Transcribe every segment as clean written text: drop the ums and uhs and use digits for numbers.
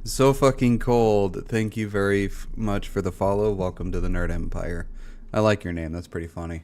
So fucking cold. Thank you very much for the follow. Welcome to the Nerd Empire. I like your name. That's pretty funny.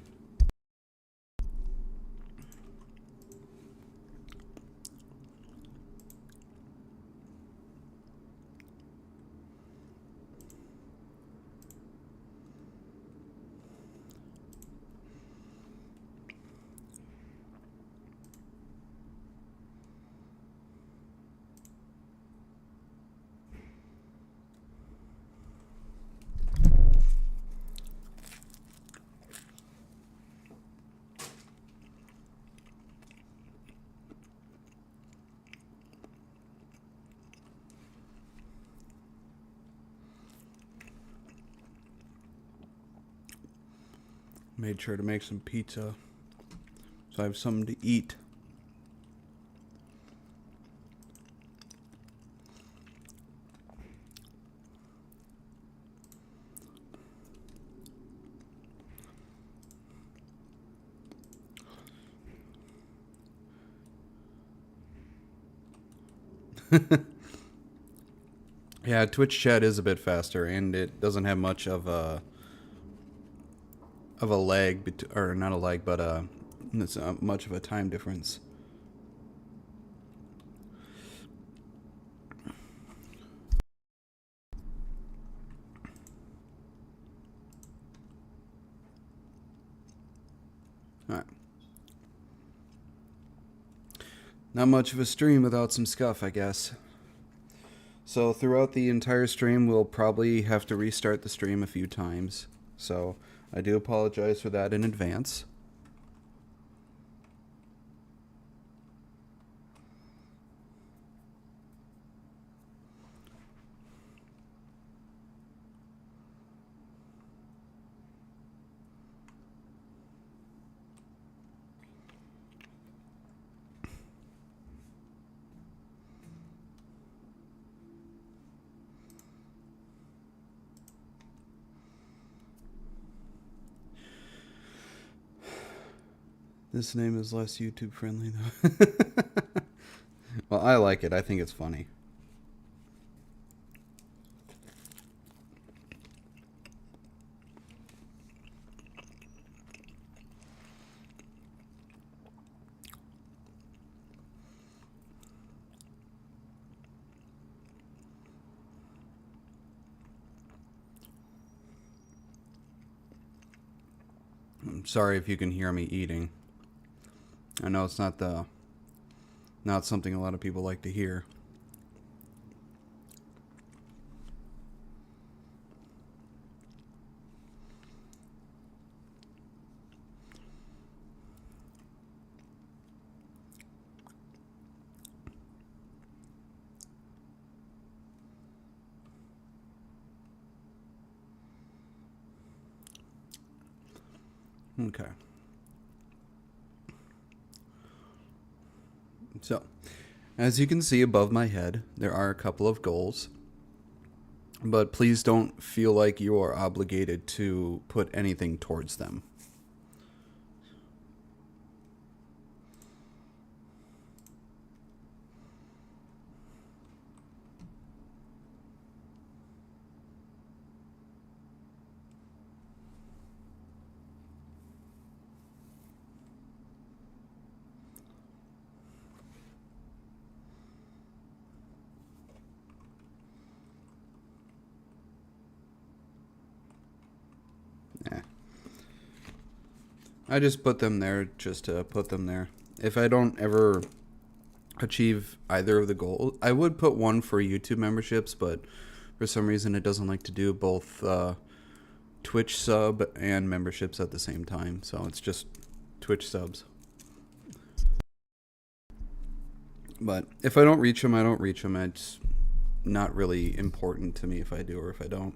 Made sure to make some pizza so I have something to eat. Yeah, Twitch chat is a bit faster, and it doesn't have much of a lag, or not a lag, but it's much of a time difference. All right. Not much of a stream without some scuff, I guess. So throughout the entire stream, we'll probably have to restart the stream a few times. So I do apologize for that in advance. This name is less YouTube friendly, though. Well, I like it. I think it's funny. I'm sorry if you can hear me eating. I know it's not something a lot of people like to hear. Okay. So, as you can see above my head, there are a couple of goals. But please don't feel like you are obligated to put anything towards them. Eh. I just put them there just to put them there. If I don't ever achieve either of the goals, I would put one for YouTube memberships, but for some reason it doesn't like to do both Twitch sub and memberships at the same time. So it's just Twitch subs. But if I don't reach them, I don't reach them. It's not really important to me if I do or if I don't.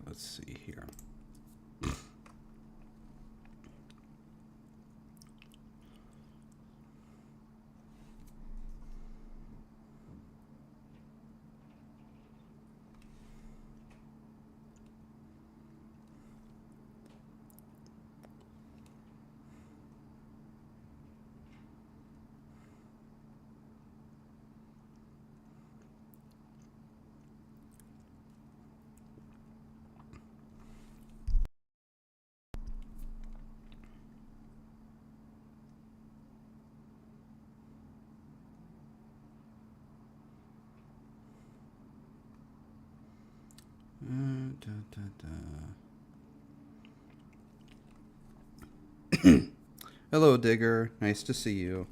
let's see here. Hello, Digger. Nice to see you.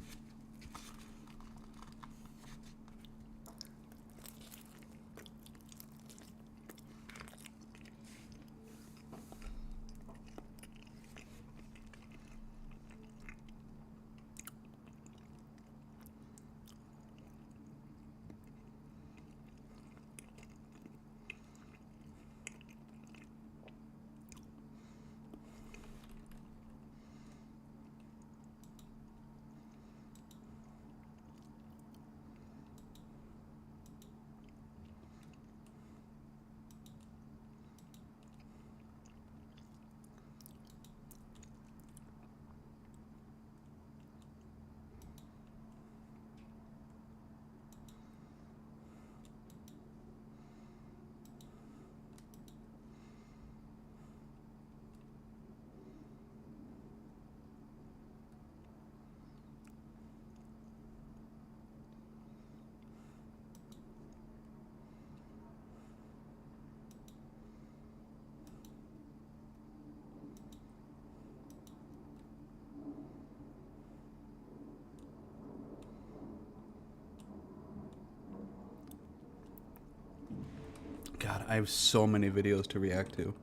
God, I have so many videos to react to.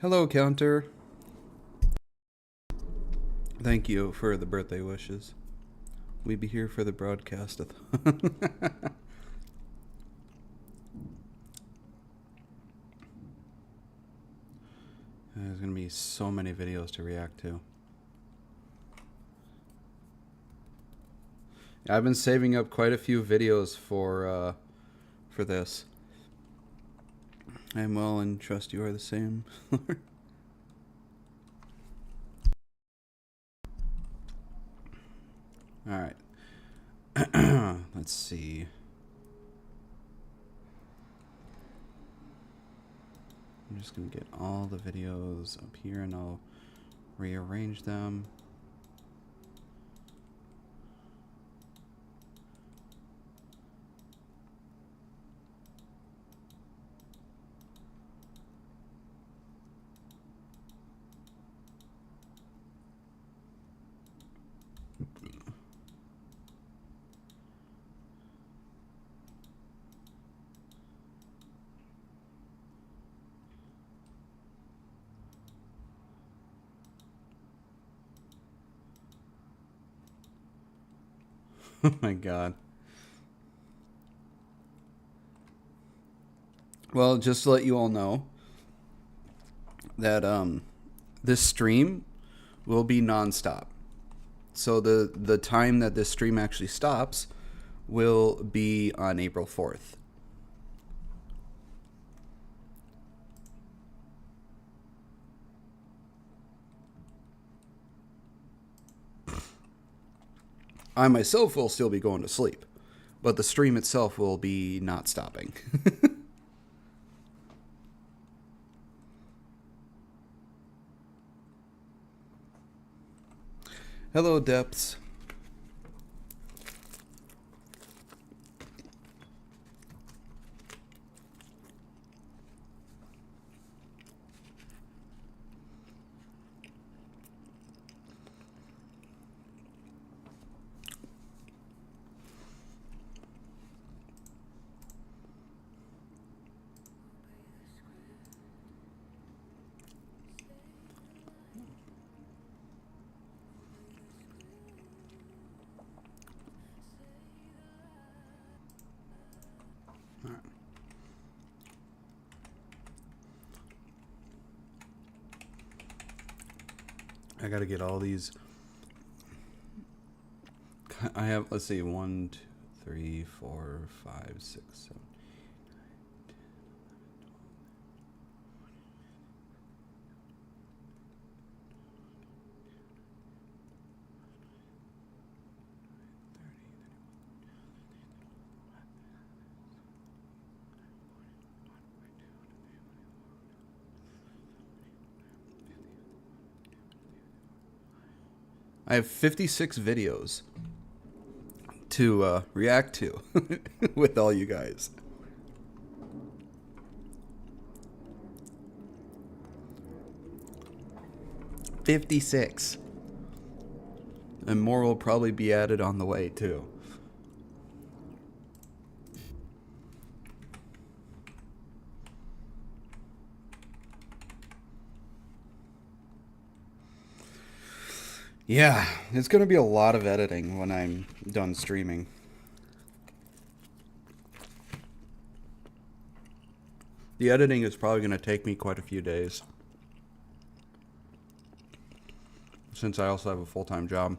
Hello, Counter. Thank you for the birthday wishes. We be here for the broadcast. There's gonna be so many videos to react to. I've been saving up quite a few videos for this. I am well and trust you are the same. All right. Let's see. I'm just gonna get all the videos up here and I'll rearrange them. Oh my god. Well, just to let you all know that this stream will be nonstop. So the time that this stream actually stops will be on April 4th. I myself will still be going to sleep, but the stream itself will be not stopping. Hello, Depths. I gotta get all these. I have, let's see, 1, 2, 3, 4, 5, 6, 7. I have 56 videos to react to with all you guys. $56. And more will probably be added on the way, too. Yeah, it's going to be a lot of editing when I'm done streaming. The editing is probably going to take me quite a few days, since I also have a full-time job.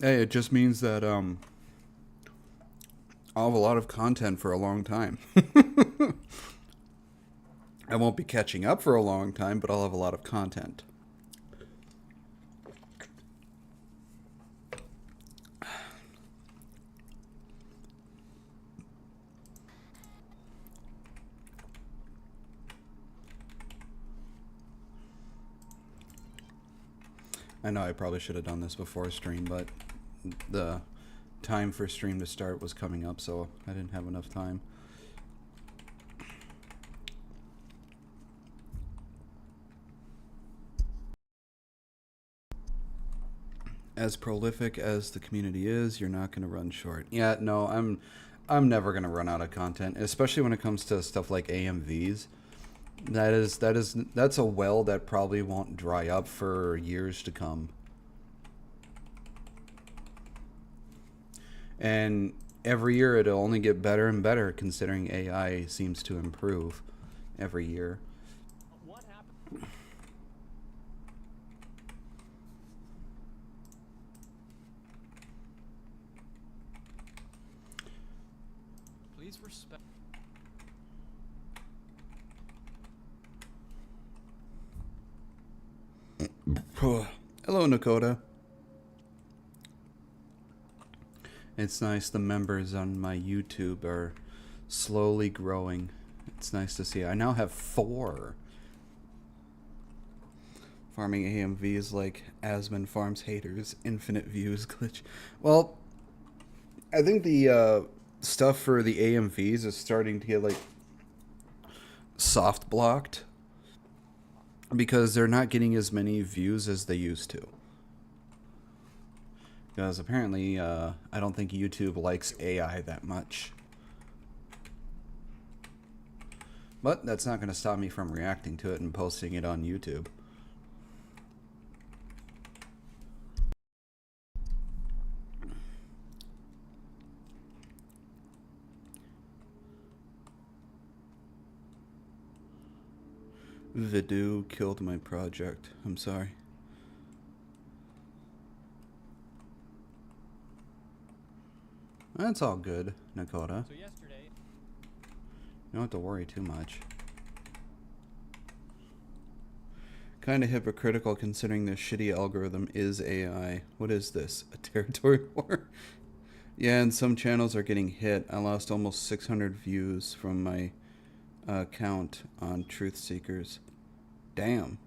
Hey, it just means that I'll have a lot of content for a long time. I won't be catching up for a long time, but I'll have a lot of content. I know I probably should have done this before stream, but the time for stream to start was coming up, so I didn't have enough time. As prolific as the community is, you're not going to run short. Yeah, no, I'm never going to run out of content, especially when it comes to stuff like AMVs. That's a well that probably won't dry up for years to come. And every year it'll only get better and better, considering AI seems to improve every year. What happened? Please respect. Hello, Nakota. It's nice the members on my YouTube are slowly growing. It's nice to see. I now have 4. Farming AMVs like Asmon Farms haters, infinite views glitch. Well, I think the stuff for the AMVs is starting to get like soft blocked because they're not getting as many views as they used to. Because apparently, I don't think YouTube likes AI that much. But that's not going to stop me from reacting to it and posting it on YouTube. Vidu killed my project. I'm sorry. That's all good, Nakota. So yesterday, You don't have to worry too much. Kind of hypocritical considering this shitty algorithm is AI. What is this? A territory war? Yeah, and some channels are getting hit. I lost almost 600 views from my account on Truth Seekers. Damn.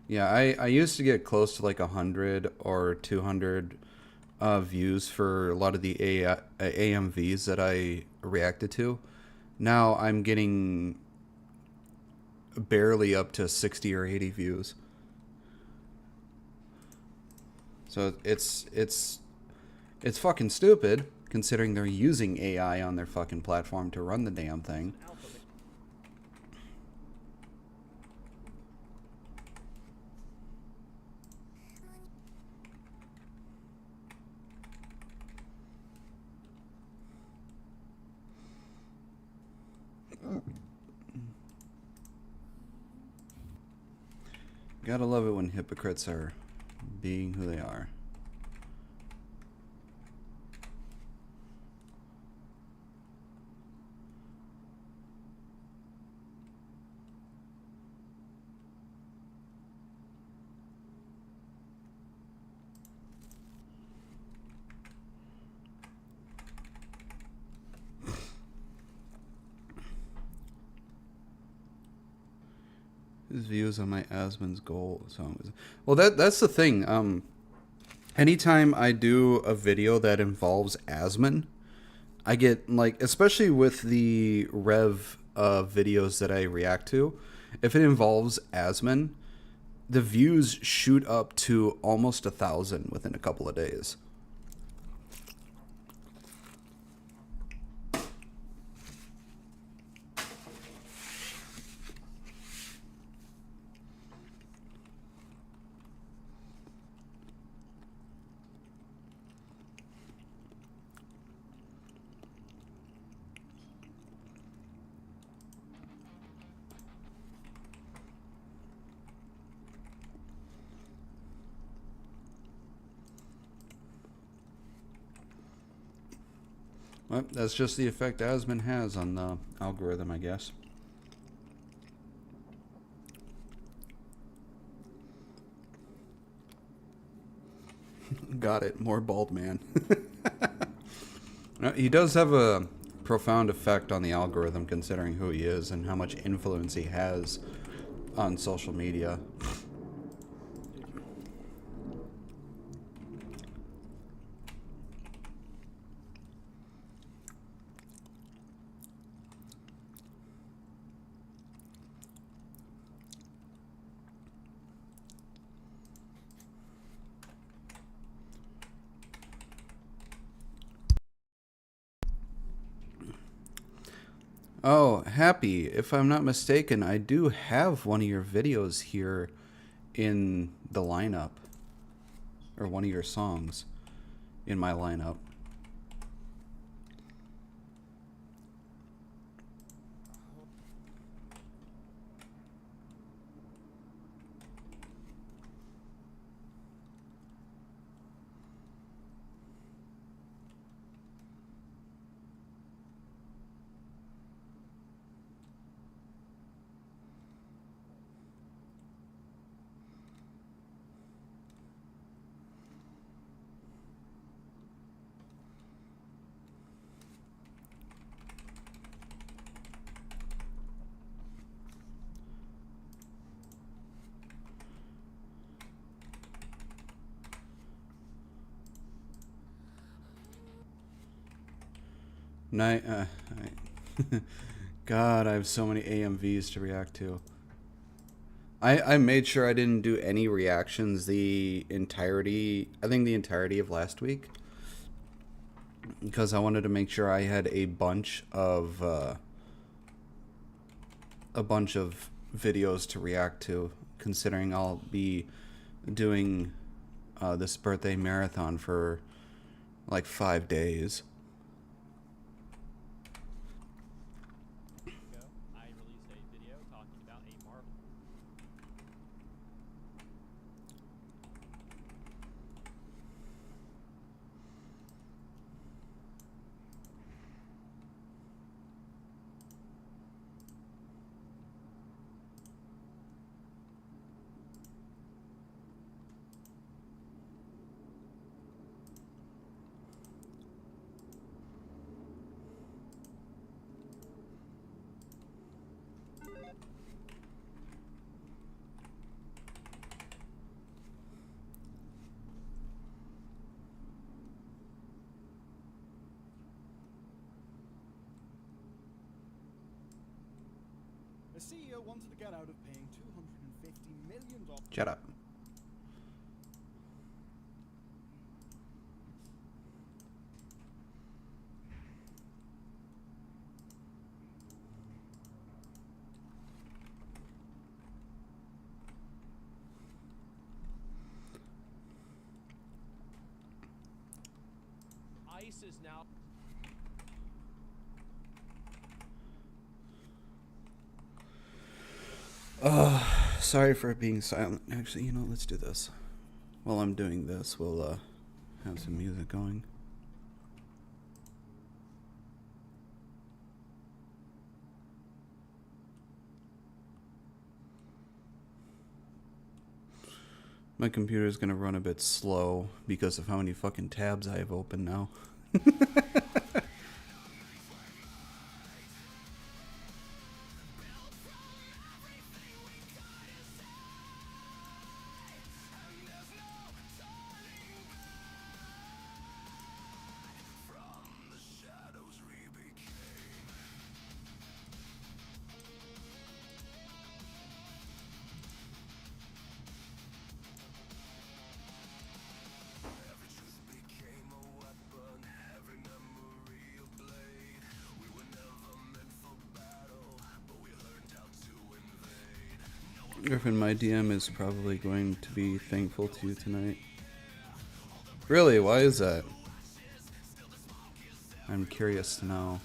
Yeah, I used to get close to like 100 or 200 views for a lot of the AMVs that I reacted to. Now I'm getting barely up to 60 or 80 views. So it's fucking stupid considering they're using AI on their fucking platform to run the damn thing. Gotta love it when hypocrites are being who they are. His views on my Asmon's goal song. Well, that's the thing. Anytime I do a video that involves Asmon, I get like, especially with the Rev videos that I react to, if it involves Asmon, the views shoot up to almost 1,000 within a couple of days. Well, that's just the effect Asmon has on the algorithm, I guess. Got it. More bald man. He does have a profound effect on the algorithm, considering who he is and how much influence he has on social media. Oh, Happy, if I'm not mistaken, I do have one of your videos here in the lineup. Or one of your songs in my lineup. God, I have so many AMVs to react to. I made sure I didn't do any reactions the entirety of last week, because I wanted to make sure I had a bunch of videos to react to, considering I'll be doing this birthday marathon for like 5 days. I released a video talking about a Marvel. The CEO wanted to get out of paying $250 million. Shut up. ICE is now. Sorry for being silent. Actually, you know, let's do this. While I'm doing this, we'll have some music going. My computer is going to run a bit slow because of how many fucking tabs I have open now. Griffin, my DM is probably going to be thankful to you tonight. Really? Why is that? I'm curious to know.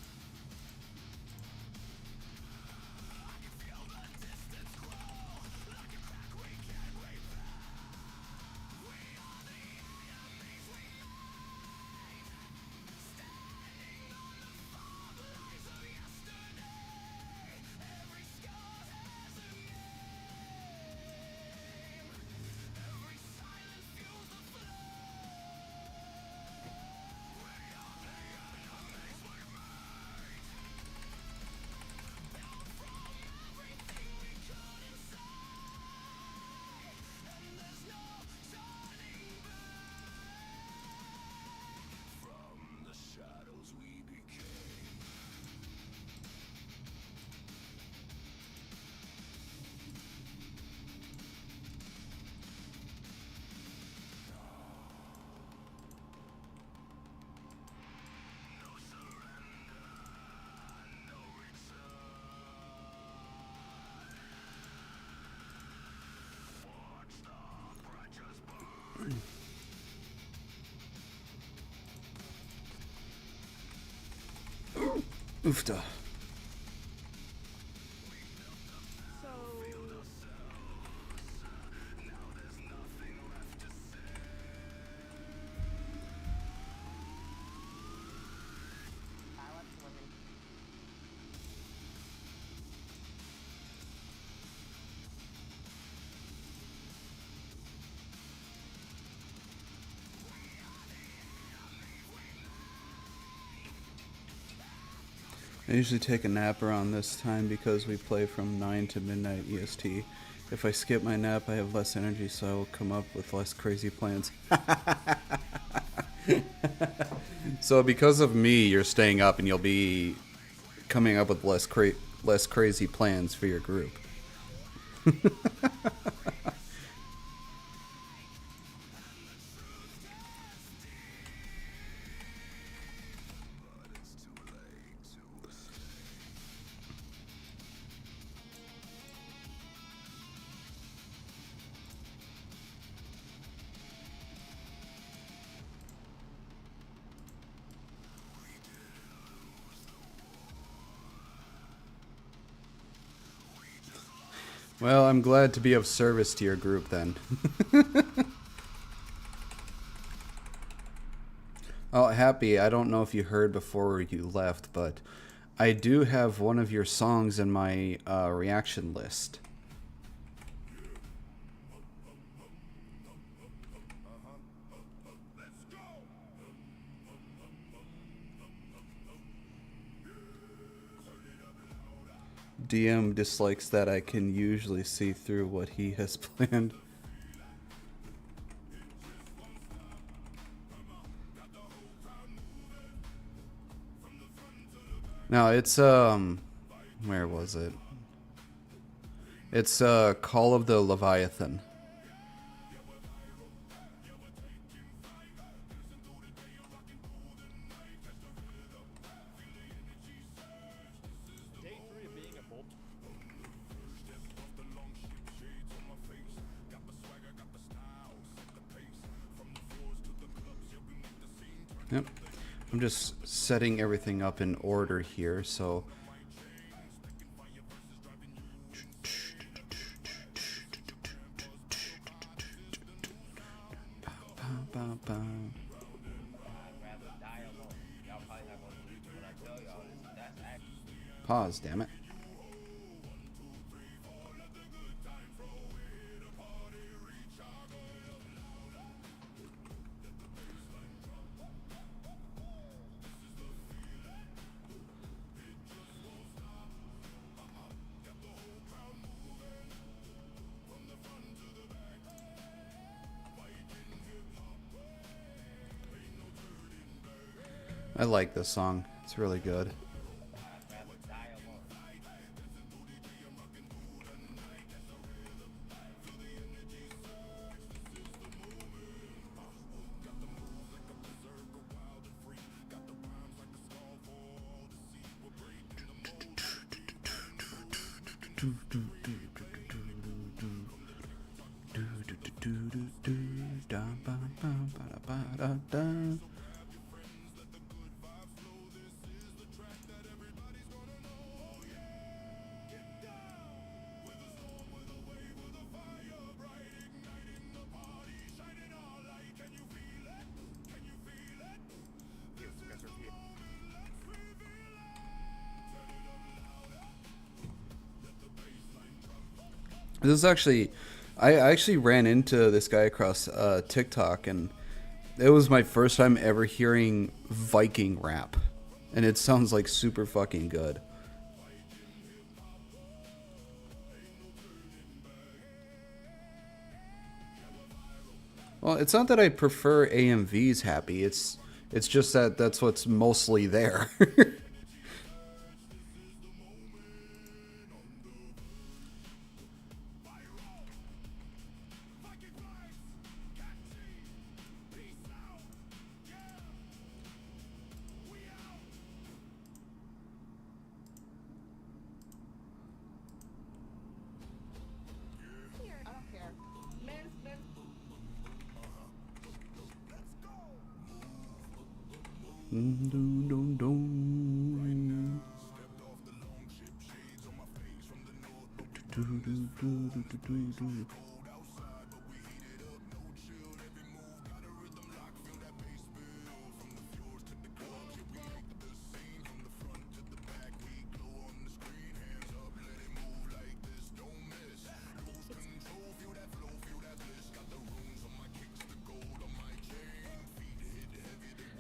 Oofta. I usually take a nap around this time because we play from 9 to midnight EST. If I skip my nap, I have less energy, so I will come up with less crazy plans. So because of me, you're staying up and you'll be coming up with less crazy plans for your group. Well, I'm glad to be of service to your group then. Oh, Happy, I don't know if you heard before you left, but I do have one of your songs in my reaction list. DM dislikes that I can usually see through what he has planned. No, it's where was it? It's Call of the Leviathan. Day 3 of being a bolt. Yep. I'm just setting everything up in order here, so rather die alone. Y'all probably not gonna believe me when I tell y'all this. That's actually Pause, damn it. I like this song. It's really good. I'd rather die alone. This is actually, I actually ran into this guy across TikTok, and it was my first time ever hearing Viking rap, and it sounds like super fucking good. Well, it's not that I prefer AMVs happy. It's just that that's what's mostly there. I don't care. Men.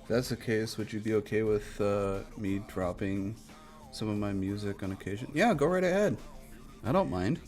If that's the case, would you be okay with me dropping some of my music on occasion? Yeah, go right ahead. I don't mind.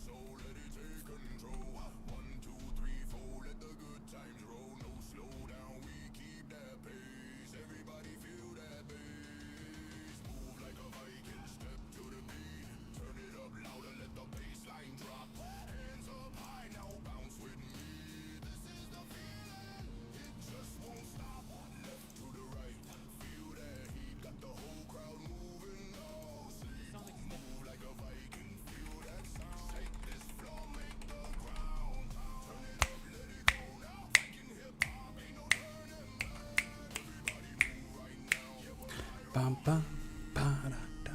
Bum, bum, ba-da-da.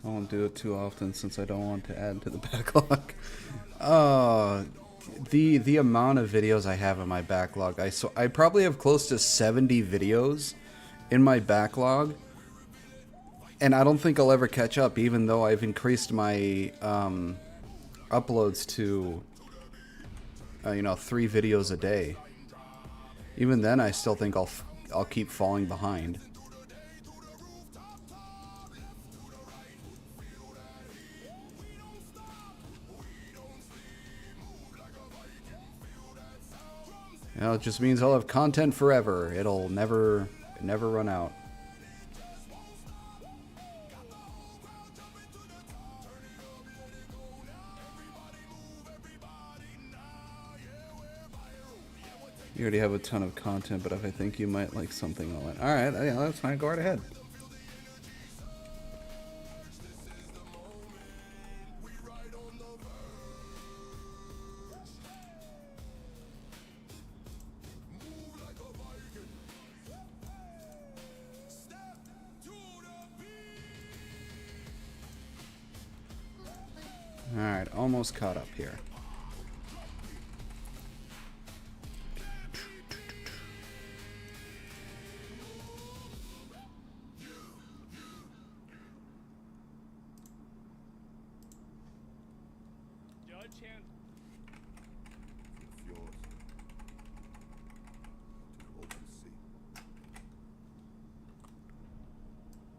I won't do it too often since I don't want to add to the backlog. The amount of videos I have in my backlog, I probably have close to 70 videos in my backlog, and I don't think I'll ever catch up, even though I've increased my uploads to 3 videos a day. Even then, I still think I'll keep falling behind. It just means I'll have content forever. It'll never run out. You already have a ton of content, but if I think you might like something, I'll. All right, yeah, that's fine. Go right ahead. All right, almost caught up here. Judge hand. The fjords to the open sea.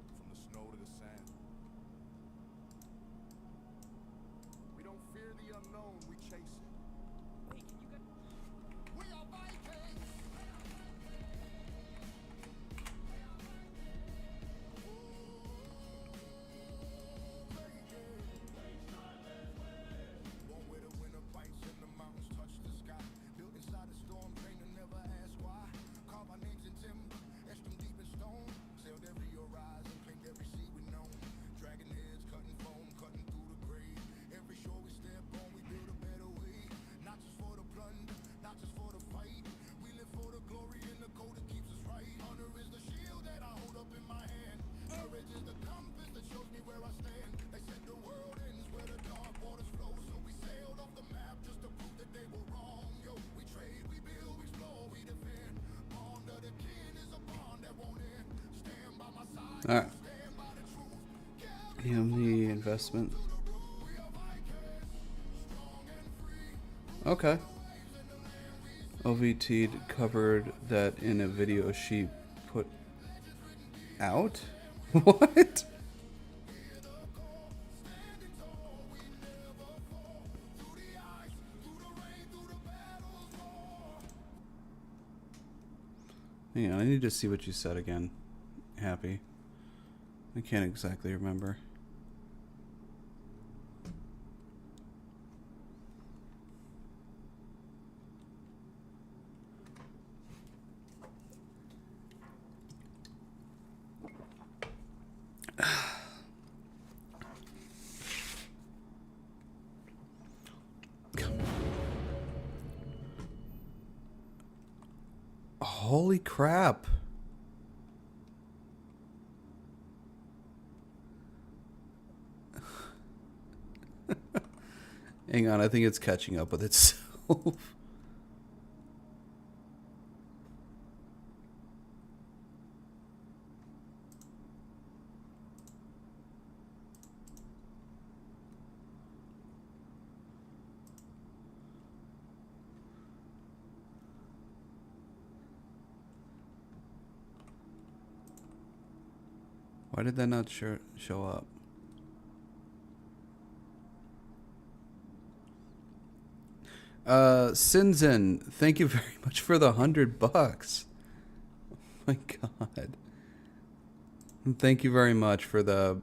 From the snow to the sand. We don't fear the unknown, we chase it. Hey, can you guys? We are Vikings! Born where the winter bites and the mountains touch the sky. Built inside a storm drain and never ask why. Carve our names in timber, etched them deep in stone. Sailed every horizon, claimed every sea we known. Dragon heads cutting foam, cutting through the grave. Every shore we step on, we build a better way. Not just for the plunder, not just for the fight. We live for the glory and the code that keeps us right. Honor is the shield that I hold up in my hand. Courage is the compass that shows me where I stand. They said the world ends where the dark waters flow, so we sailed off the map just to prove that they were wrong. Yo, we trade, we build, we explore, we defend. Bond of the kin is a bond that won't end. Stand by my side, All right. stand by the truth. The investment. Okay. OVT covered that in a video she put out? What? Hang on, I need to see what you said again. Happy. I can't exactly remember. Holy crap. Hang on, I think it's catching up with itself. Why did that not show up? Sinzen, thank you very much for the $100. Oh my god. Thank you very much for the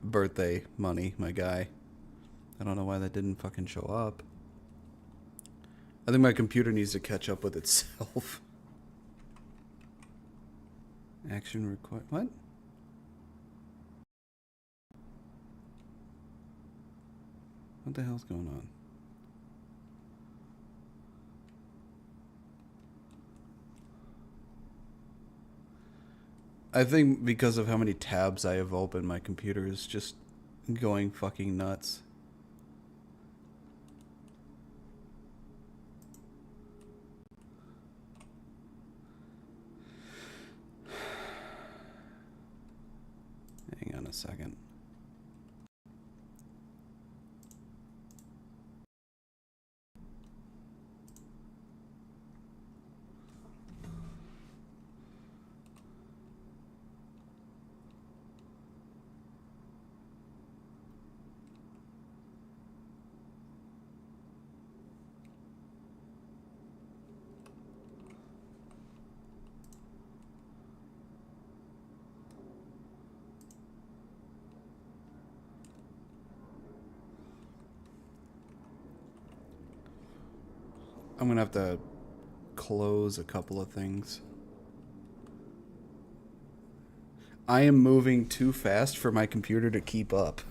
birthday money, my guy. I don't know why that didn't fucking show up. I think my computer needs to catch up with itself. Action required. What? What the hell's going on? I think because of how many tabs I have open, my computer is just going fucking nuts. Hang on a second. I'm gonna have to close a couple of things. I am moving too fast for my computer to keep up.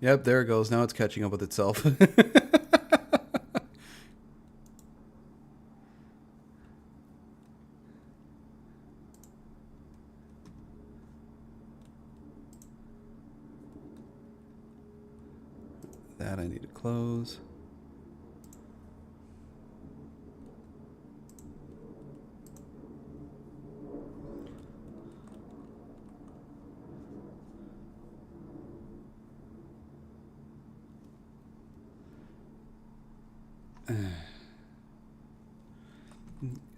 Yep, there it goes. Now it's catching up with itself. That I need to close.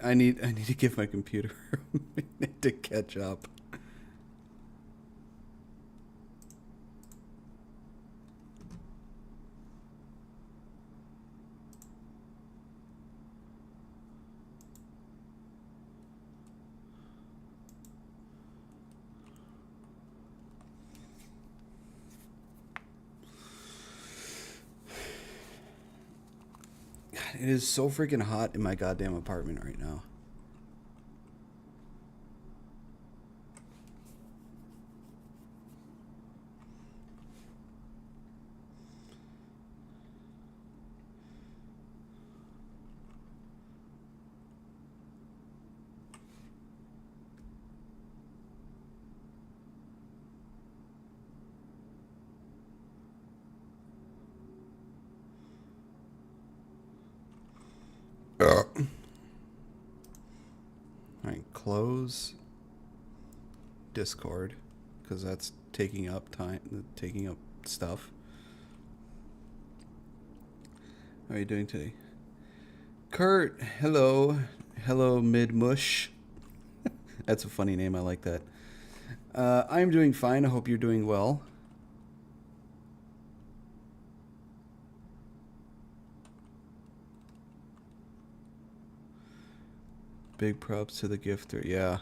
I need to give my computer a minute to catch up. It is so freaking hot in my goddamn apartment right now. Alright, close Discord, because that's taking up time, taking up stuff. How are you doing today? Kurt, hello. Hello, Mid-Mush. That's a funny name, I like that. I'm doing fine, I hope you're doing well. Big props to the gifter, yeah.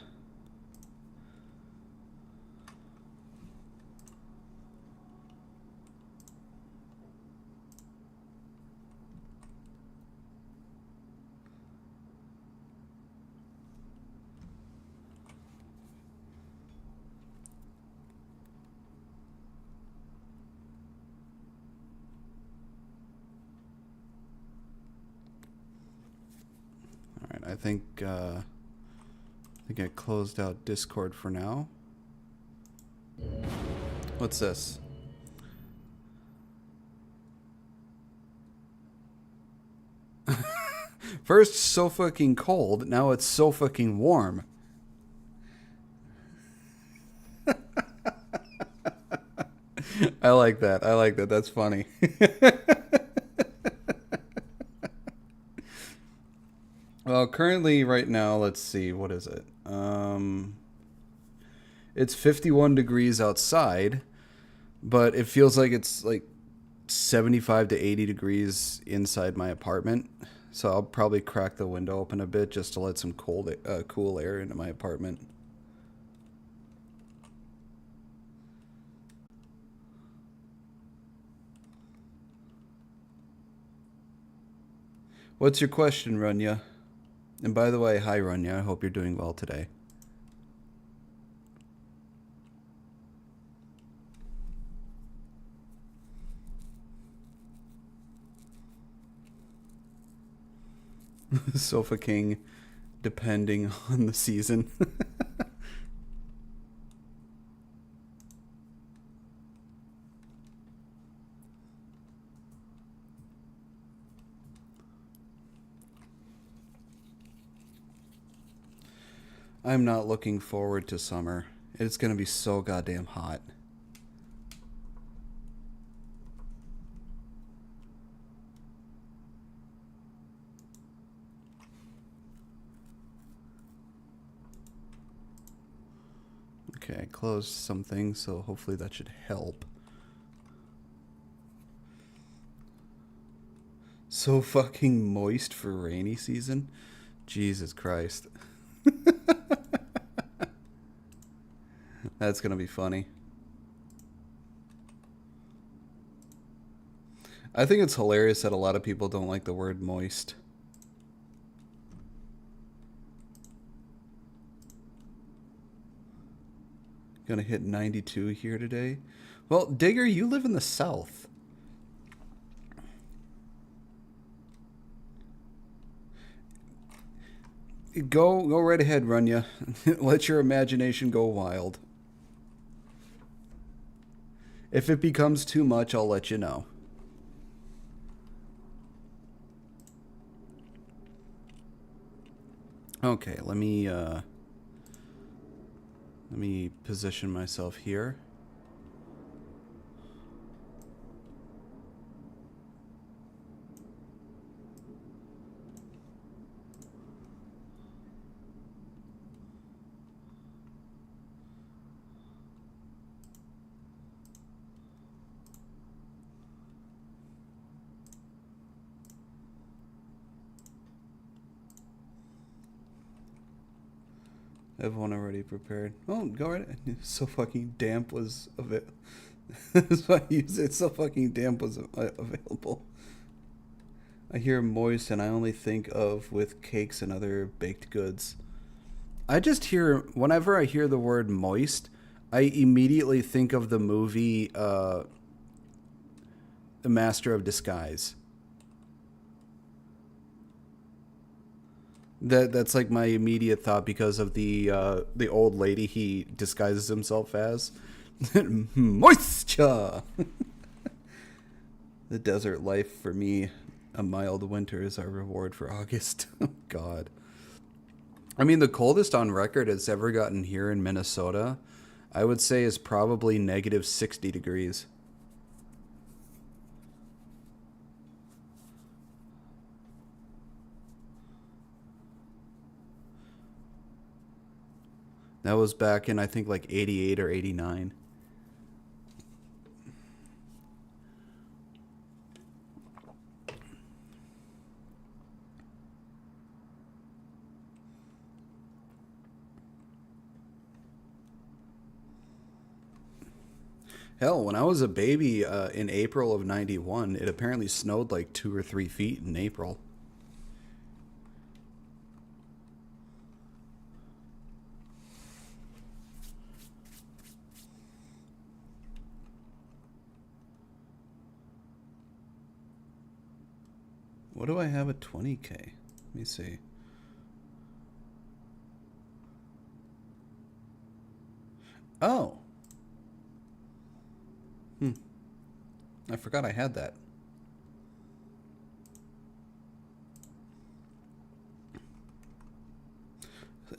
I think I closed out Discord for now. What's this? First so fucking cold, now it's so fucking warm. I like that. I like that. That's funny. Well, currently, right now, let's see, what is it? It's 51 degrees outside, but it feels like it's like 75 to 80 degrees inside my apartment. So I'll probably crack the window open a bit just to let some cool air into my apartment. What's your question, Runya? And by the way, hi Runya, I hope you're doing well today. Sofa King, depending on the season. I'm not looking forward to summer. It's gonna be so goddamn hot. Okay, I closed some things, so hopefully that should help. So fucking moist for rainy season? Jesus Christ. That's gonna be funny. I think it's hilarious that a lot of people don't like the word moist. Gonna hit 92 here today. Well, Digger, you live in the south. Go right ahead, Runya. Let your imagination go wild. If it becomes too much, I'll let you know. Okay, let me position myself here. I have one already prepared. Oh, go right ahead. So fucking damp was available. That's why I use it. So fucking damp was available. I hear moist and I only think of with cakes and other baked goods. I just hear, whenever I hear the word moist, I immediately think of the movie The Master of Disguise. That's like my immediate thought because of the old lady he disguises himself as. Moisture. The desert life for me, a mild winter is our reward for August. Oh, God. I mean, the coldest on record it's ever gotten here in Minnesota, I would say, is probably negative 60 degrees. That was back in, I think, like 88 or 89. Hell, when I was a baby in April of 91, it apparently snowed like 2 or 3 feet in April. What do I have at 20K? Let me see. Oh. I forgot I had that.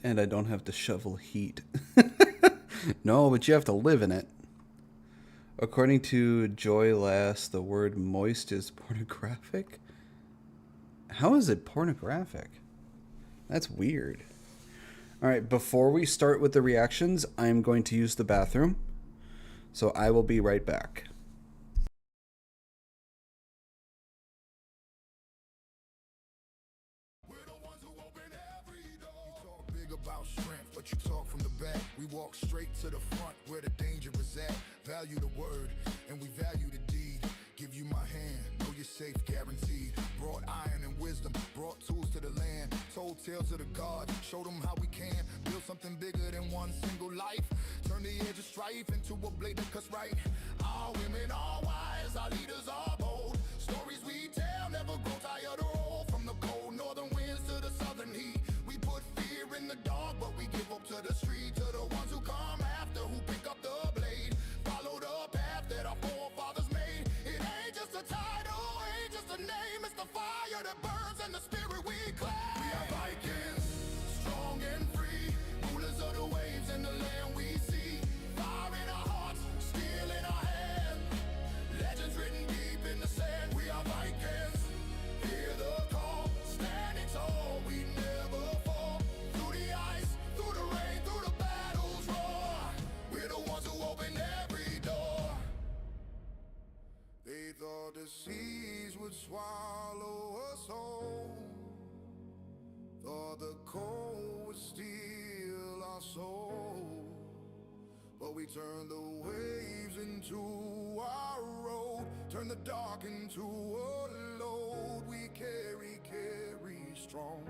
And I don't have to shovel heat. No, but you have to live in it. According to Joy Lass, the word moist is pornographic. How is it pornographic? That's weird. Alright, before we start with the reactions, I'm going to use the bathroom. So I will be right back. We're the ones who open every door. You talk big about strength, but you talk from the back. We walk straight to the front where the danger is at. Value the word, and we value the deed. Give you my hand, know you're safe, guaranteed. Brought iron and wisdom, brought tools to the land. Told tales of the gods, showed them how we can build something bigger than one single life. Turn the edge of strife into a blade that cuts right. All women are wise, our leaders are bold. Stories we tell never grow tired or old. From the cold northern winds to the southern heat, we put fear in the dark, but we give up to the street. To the ones who come after, who pick up the blade. Follow the path that our forefathers made. It ain't just a title, ain't just a name. It's the fire that burns and the spirit we claim. We are Vikings, strong and free, rulers of the waves and the land we see. Fire in our hearts, steel in our hand, legends written deep in the sand. We are Vikings. soul. But we turn the waves into our road, turn the dark into a load. We carry strong.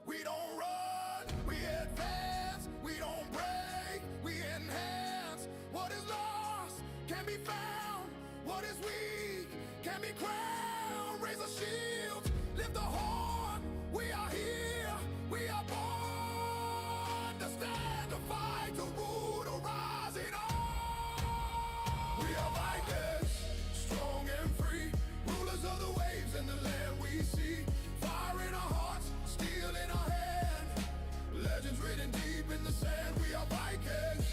We don't run, we advance, we don't break, we enhance. What is lost can be found, what is weak can be crowned. Raise a shield, lift the horn, we are here, we are born to stand, to fight, to rule, to rise it on. We are Vikings, strong and free, rulers of the waves and the land we see. Fire in our hearts, steel in our hand, legends written deep in the sand. We are Vikings,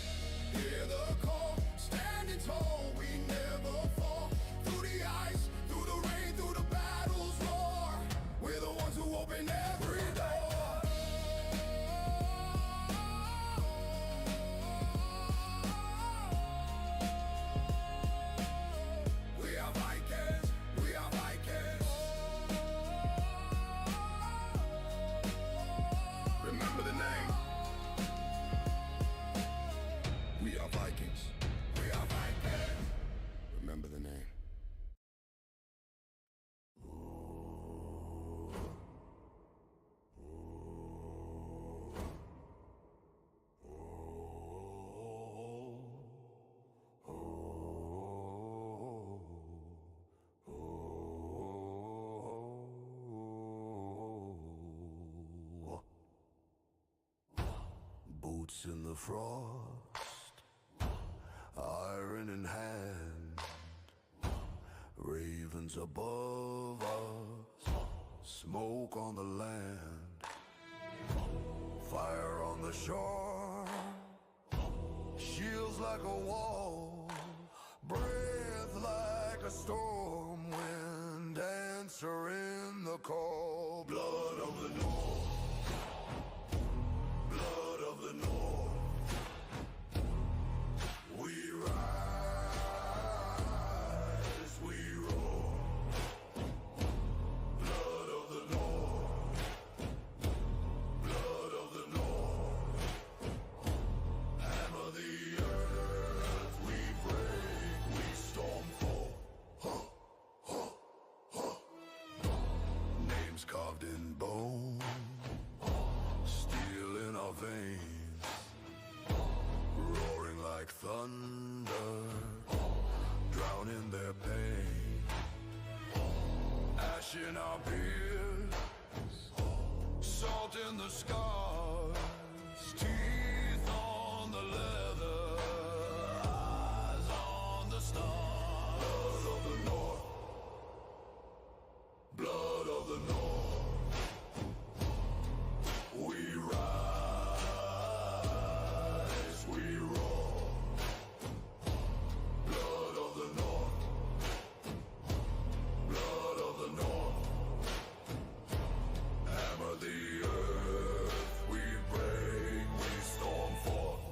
hear the call, standing tall, we never fall. Through the ice, through the rain, through the battle's roar, we're the ones who open every door. We are Vikings, we are Vikings. Remember the name. We are Vikings. We are Vikings. Remember the name. Boots in the frost, iron in hand, ravens above us, smoke on the land, fire on the shore, shields like a wall, breath like a storm wind, answering the call. Blood of the North, blood of the North, we rise, we roar. Blood of the North, blood of the North, hammer the earth, we break, we storm fall. Names carved in bone, steel in our veins, roaring like thunder, drowning their pain. Ash in our beers, salt in the scars, teeth on the leather, eyes on the stars. Blood of the North, blood of the North, we rise, we roar. Blood of the North, blood of the North, hammer the earth, we break, we storm forth.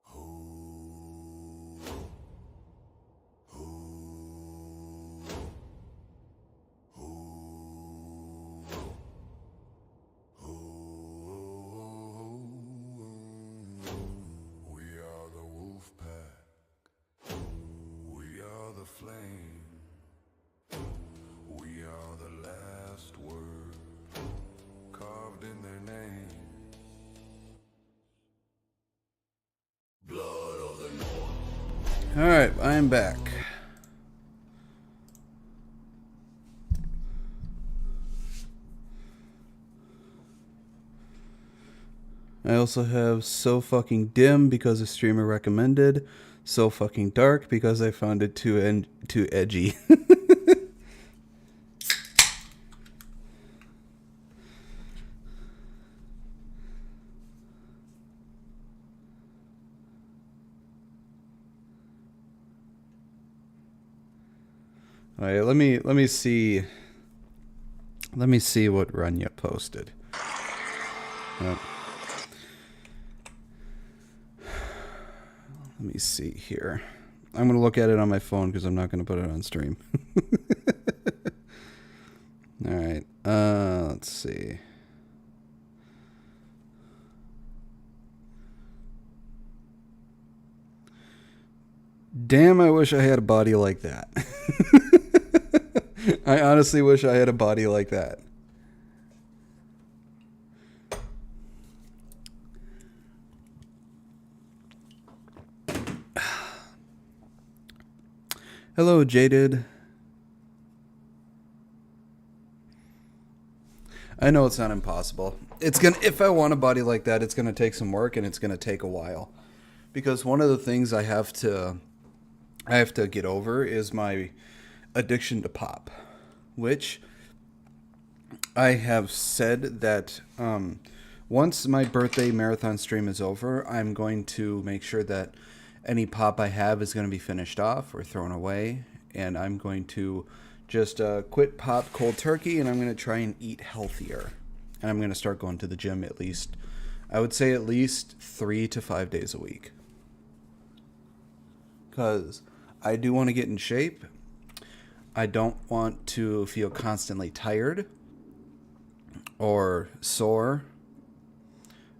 Who, who, who, we are the wolf pack, we are the flame, we are the last word carved in their name. Blood of the North. All right, I'm back. I also have So Fucking Dim because a streamer recommended, So Fucking Dark because I found it too edgy. All right, let me see what Runya posted. Let me see here. I'm going to look at it on my phone because I'm not going to put it on stream. All right. Let's see. Damn, I wish I had a body like that. I honestly wish I had a body like that. Hello, Jaded. I know it's not impossible. It's gonna, if I want a body like that, it's gonna take some work and it's gonna take a while. Because one of the things I have to get over is my addiction to pop, which I have said that once my birthday marathon stream is over, I'm going to make sure that any pop I have is going to be finished off or thrown away, and I'm going to just quit pop cold turkey, and I'm going to try and eat healthier, and I'm going to start going to the gym at least, I would say at least 3 to 5 days a week, because I do want to get in shape. I don't want to feel constantly tired or sore.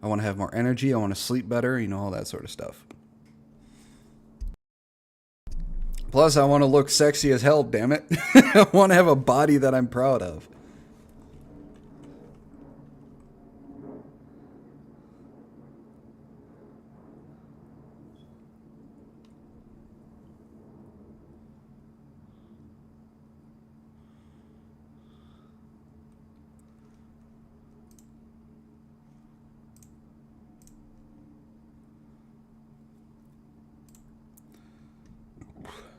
I want to have more energy. I want to sleep better, you know, all that sort of stuff. Plus, I want to look sexy as hell, damn it. I want to have a body that I'm proud of.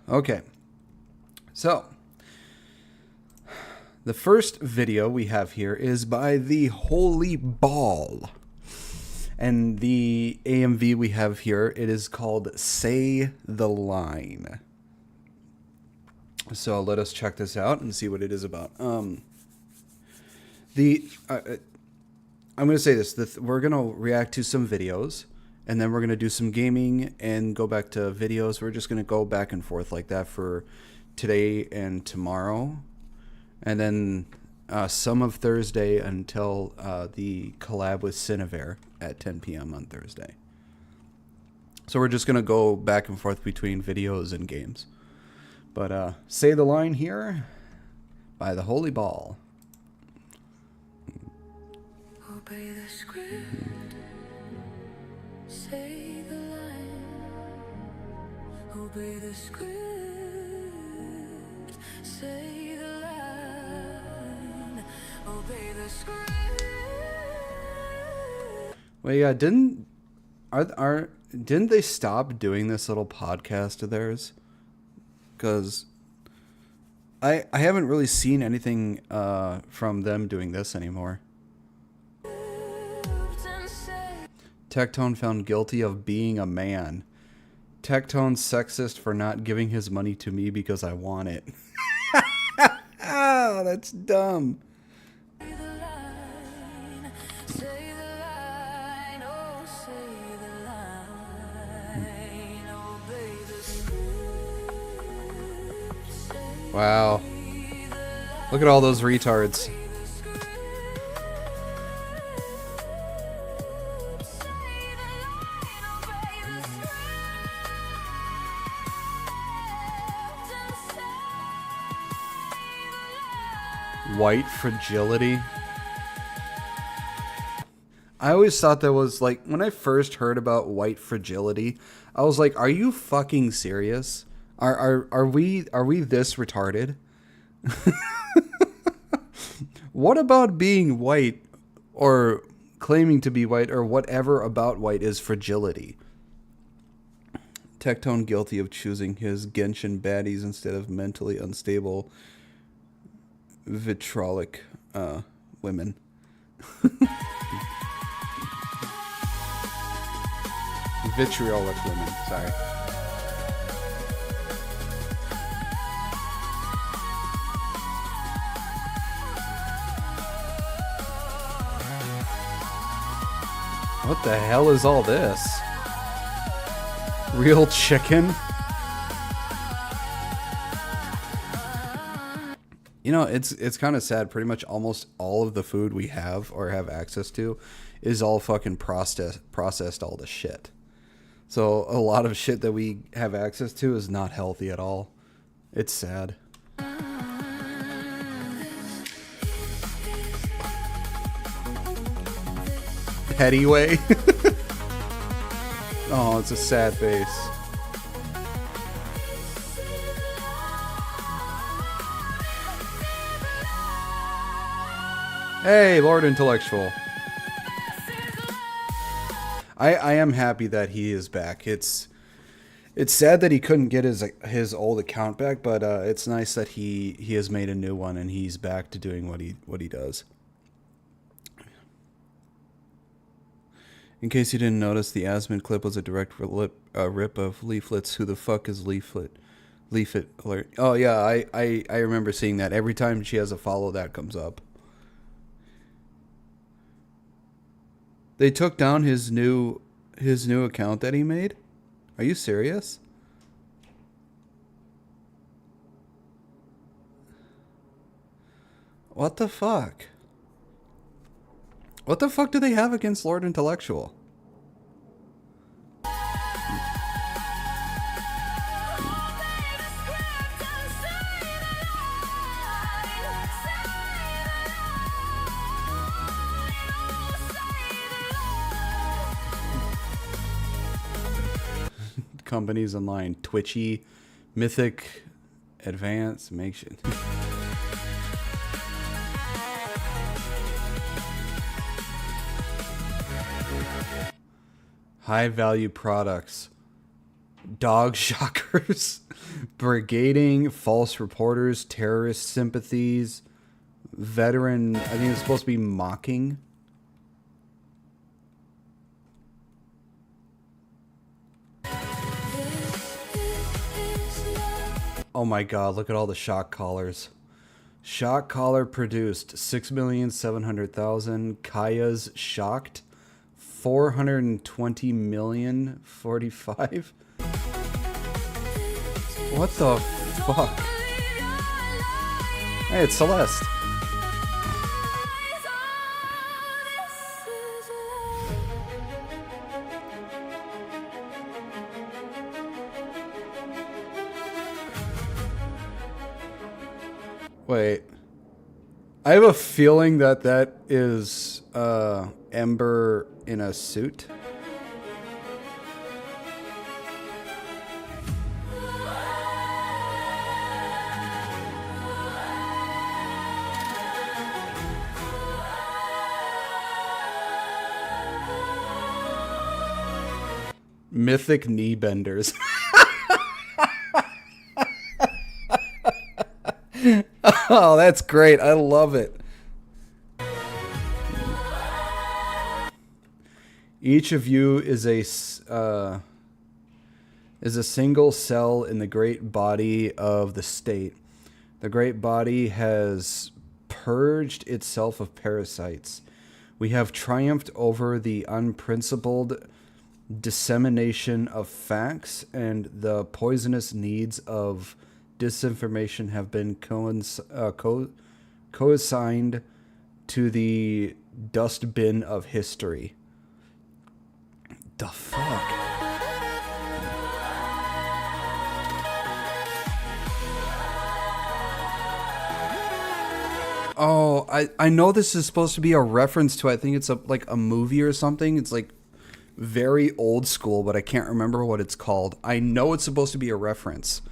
Okay, so the first video we have here is by the Holy Ball, and the AMV we have here, it is called Say the Line. So let us check this out and see what it is about. I'm going to say this, we're going to react to some videos, and then we're going to do some gaming and go back to videos. We're just going to go back and forth like that for today and tomorrow. And then some of Thursday until the collab with Cinevere at 10 p.m. on Thursday. So we're just going to go back and forth between videos and games. But Say the Line here by the Holy Ball. Obey the script. Say the line, obey the script, say the line, obey the script. Wait, yeah, didn't they stop doing this little podcast of theirs? Because I haven't really seen anything from them doing this anymore. Tectone found guilty of being a man. Tectone's sexist for not giving his money to me because I want it. Oh, that's dumb. Say the line, say the line, oh, say the line, obey the script, say Wow. Look at all those retards. White fragility. I always thought that was like, when I first heard about white fragility, I was like, are you fucking serious? Are we this retarded? What about being white or claiming to be white or whatever about white is fragility? Tectone guilty of choosing his Genshin baddies instead of mentally unstable vitrolic women. Vitriolic women, sorry. What the hell is all this? Real chicken? You know, it's kind of sad. Pretty much almost all of the food we have or have access to is all fucking processed all the shit. So a lot of shit that we have access to is not healthy at all. It's sad. Petty way. Oh, it's a sad face. Hey, Lord Intellectual. I am happy that he is back. It's sad that he couldn't get his old account back, but it's nice that he has made a new one and he's back to doing what he does. In case you didn't notice, the Asmund clip was a direct rip of Leaflet's Who the Fuck is Leaflet? Leaflet alert. Oh yeah, I remember seeing that. Every time she has a follow, that comes up. They took down his new account that he made? Are you serious? What the fuck? What the fuck do they have against Lord Intellectual? Companies online: Twitchy, Mythic, Advance, Makeshift. High value products: dog shockers, brigading, false reporters, terrorist sympathies, veteran. I think it's supposed to be mocking. Oh my god, look at all the shock collars. Shock collar produced 6,700,000. Kaya's shocked 420,045,000. What the fuck? Hey, it's Celeste. Wait. I have a feeling that is Ember in a suit. Mythic knee benders. Oh, that's great. I love it. Each of you is a single cell in the great body of the state. The great body has purged itself of parasites. We have triumphed over the unprincipled dissemination of facts, and the poisonous needs of disinformation have been co-assigned to the dustbin of history. The fuck? Oh, I know this is supposed to be a reference to, I think it's like a movie or something. It's like very old school, but I can't remember what it's called. I know it's supposed to be a reference.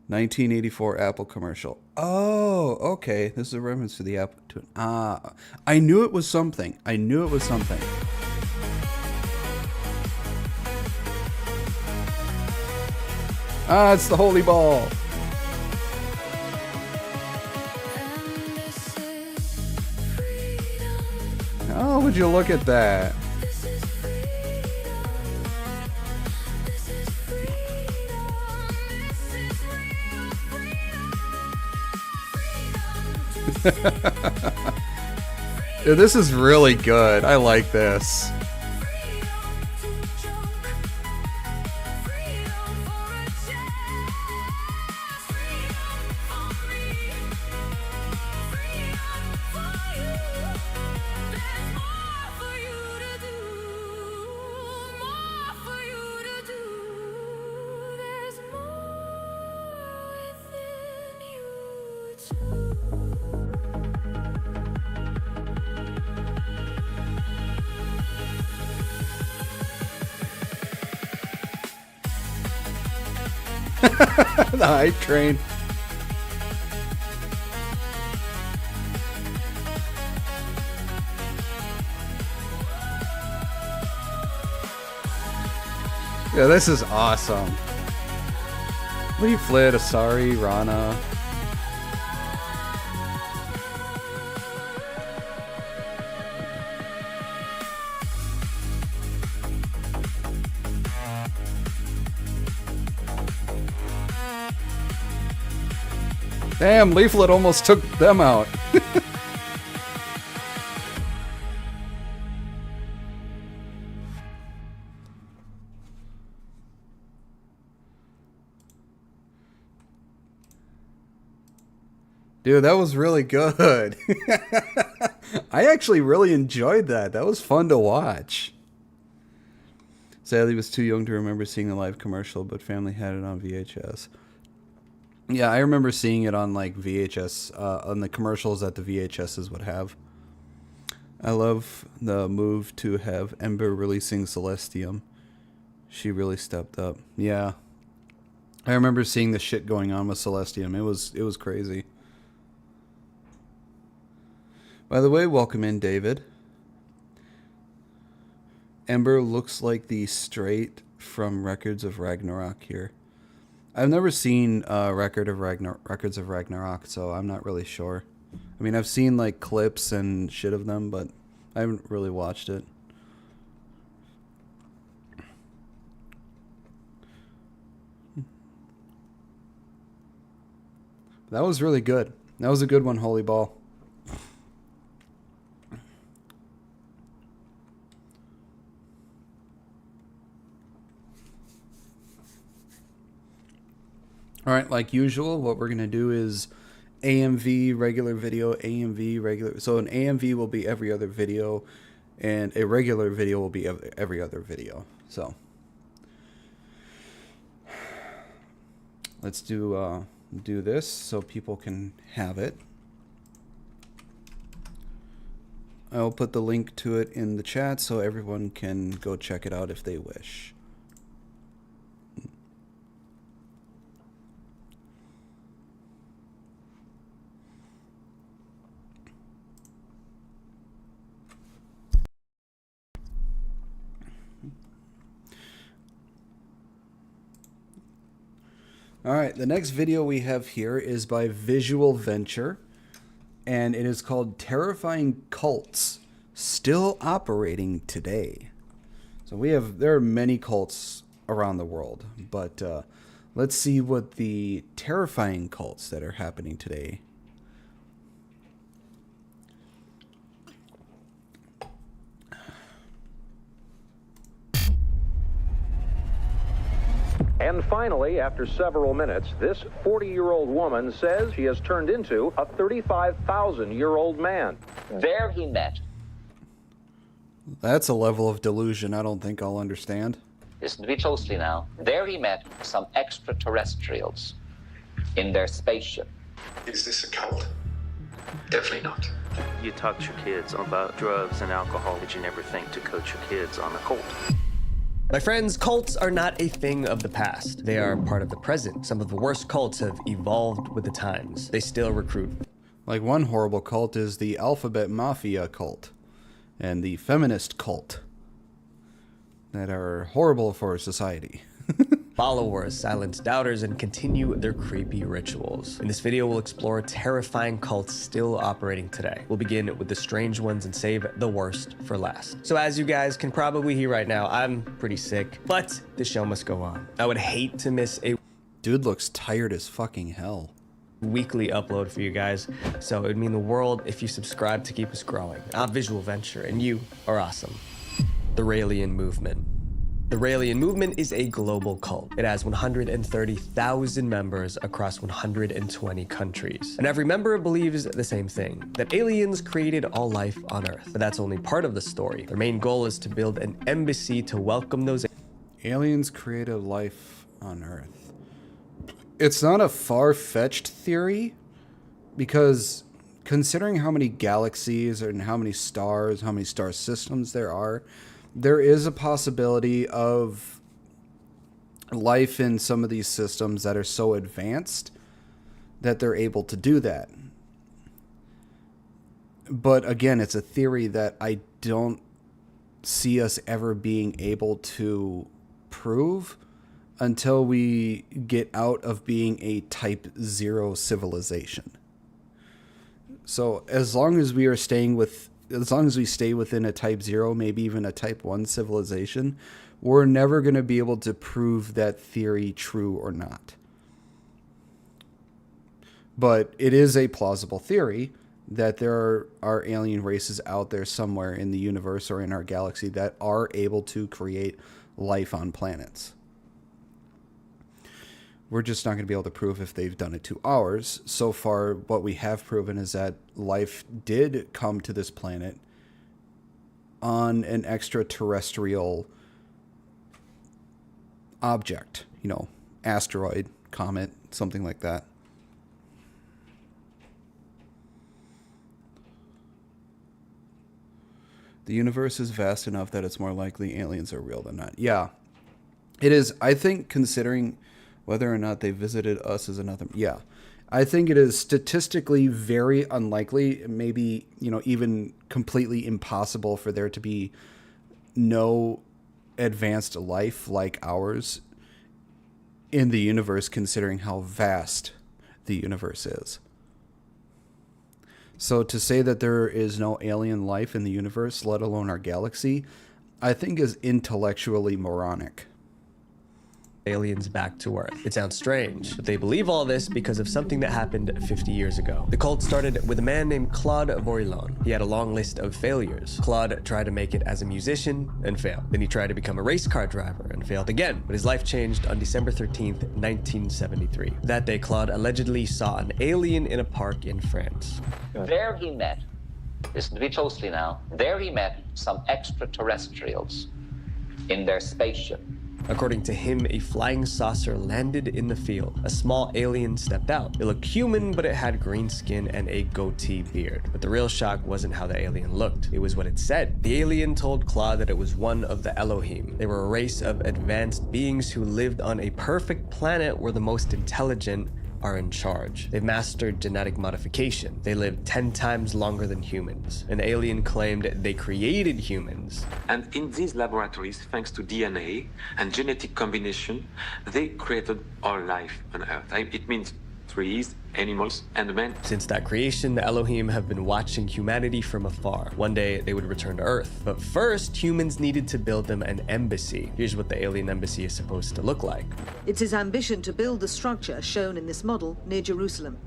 1984 Apple commercial. Oh, okay. This is a reference to the Apple. I knew it was something. I knew it was something. Ah, it's the holy ball. Oh, would you look at that? Dude, this is really good. I like this. The hype train. Yeah, this is awesome. Lee Flit, Asari, Rana. Damn, Leaflet almost took them out. Dude, that was really good. I actually really enjoyed that. That was fun to watch. Sadly, was too young to remember seeing the live commercial, but family had it on VHS. Yeah, I remember seeing it on like VHS, on the commercials that the VHSs would have. I love the move to have Ember releasing Celestium. She really stepped up. Yeah. I remember seeing the shit going on with Celestium. It was crazy. By the way, welcome in, David. Ember looks like the straight from Records of Ragnarok here. I've never seen Records of Ragnarok, so I'm not really sure. I mean, I've seen like clips and shit of them, but I haven't really watched it. That was really good. That was a good one, Holy Ball. All right, like usual, what we're going to do is AMV, regular video, AMV, regular. So an AMV will be every other video, and a regular video will be every other video. So let's do this so people can have it. I'll put the link to it in the chat so everyone can go check it out if they wish. Alright, the next video we have here is by Visual Venture, and it is called Terrifying Cults Still Operating Today. So there are many cults around the world, but let's see what the terrifying cults that are happening today. And finally, after several minutes, this 40-year-old woman says she has turned into a 35,000-year-old man. There he met. That's a level of delusion I don't think I'll understand. Listen to me closely now. There he met some extraterrestrials in their spaceship. Is this a cult? Definitely not. You talk to your kids about drugs and alcohol, but you never think to coach your kids on a cult. My friends, cults are not a thing of the past. They are part of the present. Some of the worst cults have evolved with the times. They still recruit. Like one horrible cult is the Alphabet Mafia cult and the feminist cult that are horrible for society. Followers, silence doubters, and continue their creepy rituals. In this video, we'll explore terrifying cults still operating today. We'll begin with the strange ones and save the worst for last. So as you guys can probably hear right now, I'm pretty sick, but the show must go on. I would hate to miss a Dude looks tired as fucking hell. weekly upload for you guys, so it would mean the world if you subscribe to keep us growing. I'm Visual Venture, and you are awesome. The Raelian Movement. The Raelian Movement is a global cult. It has 130,000 members across 120 countries. And every member believes the same thing, that aliens created all life on Earth. But that's only part of the story. Their main goal is to build an embassy to welcome those aliens created life on Earth. It's not a far-fetched theory, because considering how many galaxies and how many stars, how many star systems there is a possibility of life in some of these systems that are so advanced that they're able to do that. But again, it's a theory that I don't see us ever being able to prove until we get out of being a type 0 civilization. So as long as we stay within a type 0, maybe even a type 1 civilization, we're never going to be able to prove that theory true or not. But it is a plausible theory that there are alien races out there somewhere in the universe or in our galaxy that are able to create life on planets. We're just not going to be able to prove if they've done it to ours. So far, what we have proven is that life did come to this planet on an extraterrestrial object, asteroid, comet, something like that. The universe is vast enough that it's more likely aliens are real than not. Yeah, it is. I think considering whether or not they visited us is another. Yeah, I think it is statistically very unlikely, maybe, even completely impossible for there to be no advanced life like ours in the universe, considering how vast the universe is. So to say that there is no alien life in the universe, let alone our galaxy, I think is intellectually moronic. Aliens back to Earth. It sounds strange, but they believe all this because of something that happened 50 years ago. The cult started with a man named Claude Vorilhon. He had a long list of failures. Claude tried to make it as a musician and failed. Then he tried to become a race car driver and failed again, but his life changed on December 13th, 1973. That day, Claude allegedly saw an alien in a park in France. There he met, listen to me closely now, there he met some extraterrestrials in their spaceship. According to him, a flying saucer landed in the field. A small alien stepped out. It looked human, but it had green skin and a goatee beard. But the real shock wasn't how the alien looked. It was what it said. The alien told Claude that it was one of the Elohim. They were a race of advanced beings who lived on a perfect planet where the most intelligent are in charge. They've mastered genetic modification. They live 10 times longer than humans. An alien claimed they created humans. And in these laboratories, thanks to DNA and genetic combination, they created all life on Earth. It means trees, animals, and men. Since that creation, the Elohim have been watching humanity from afar. One day, they would return to Earth. But first, humans needed to build them an embassy. Here's what the alien embassy is supposed to look like. It's his ambition to build the structure shown in this model near Jerusalem.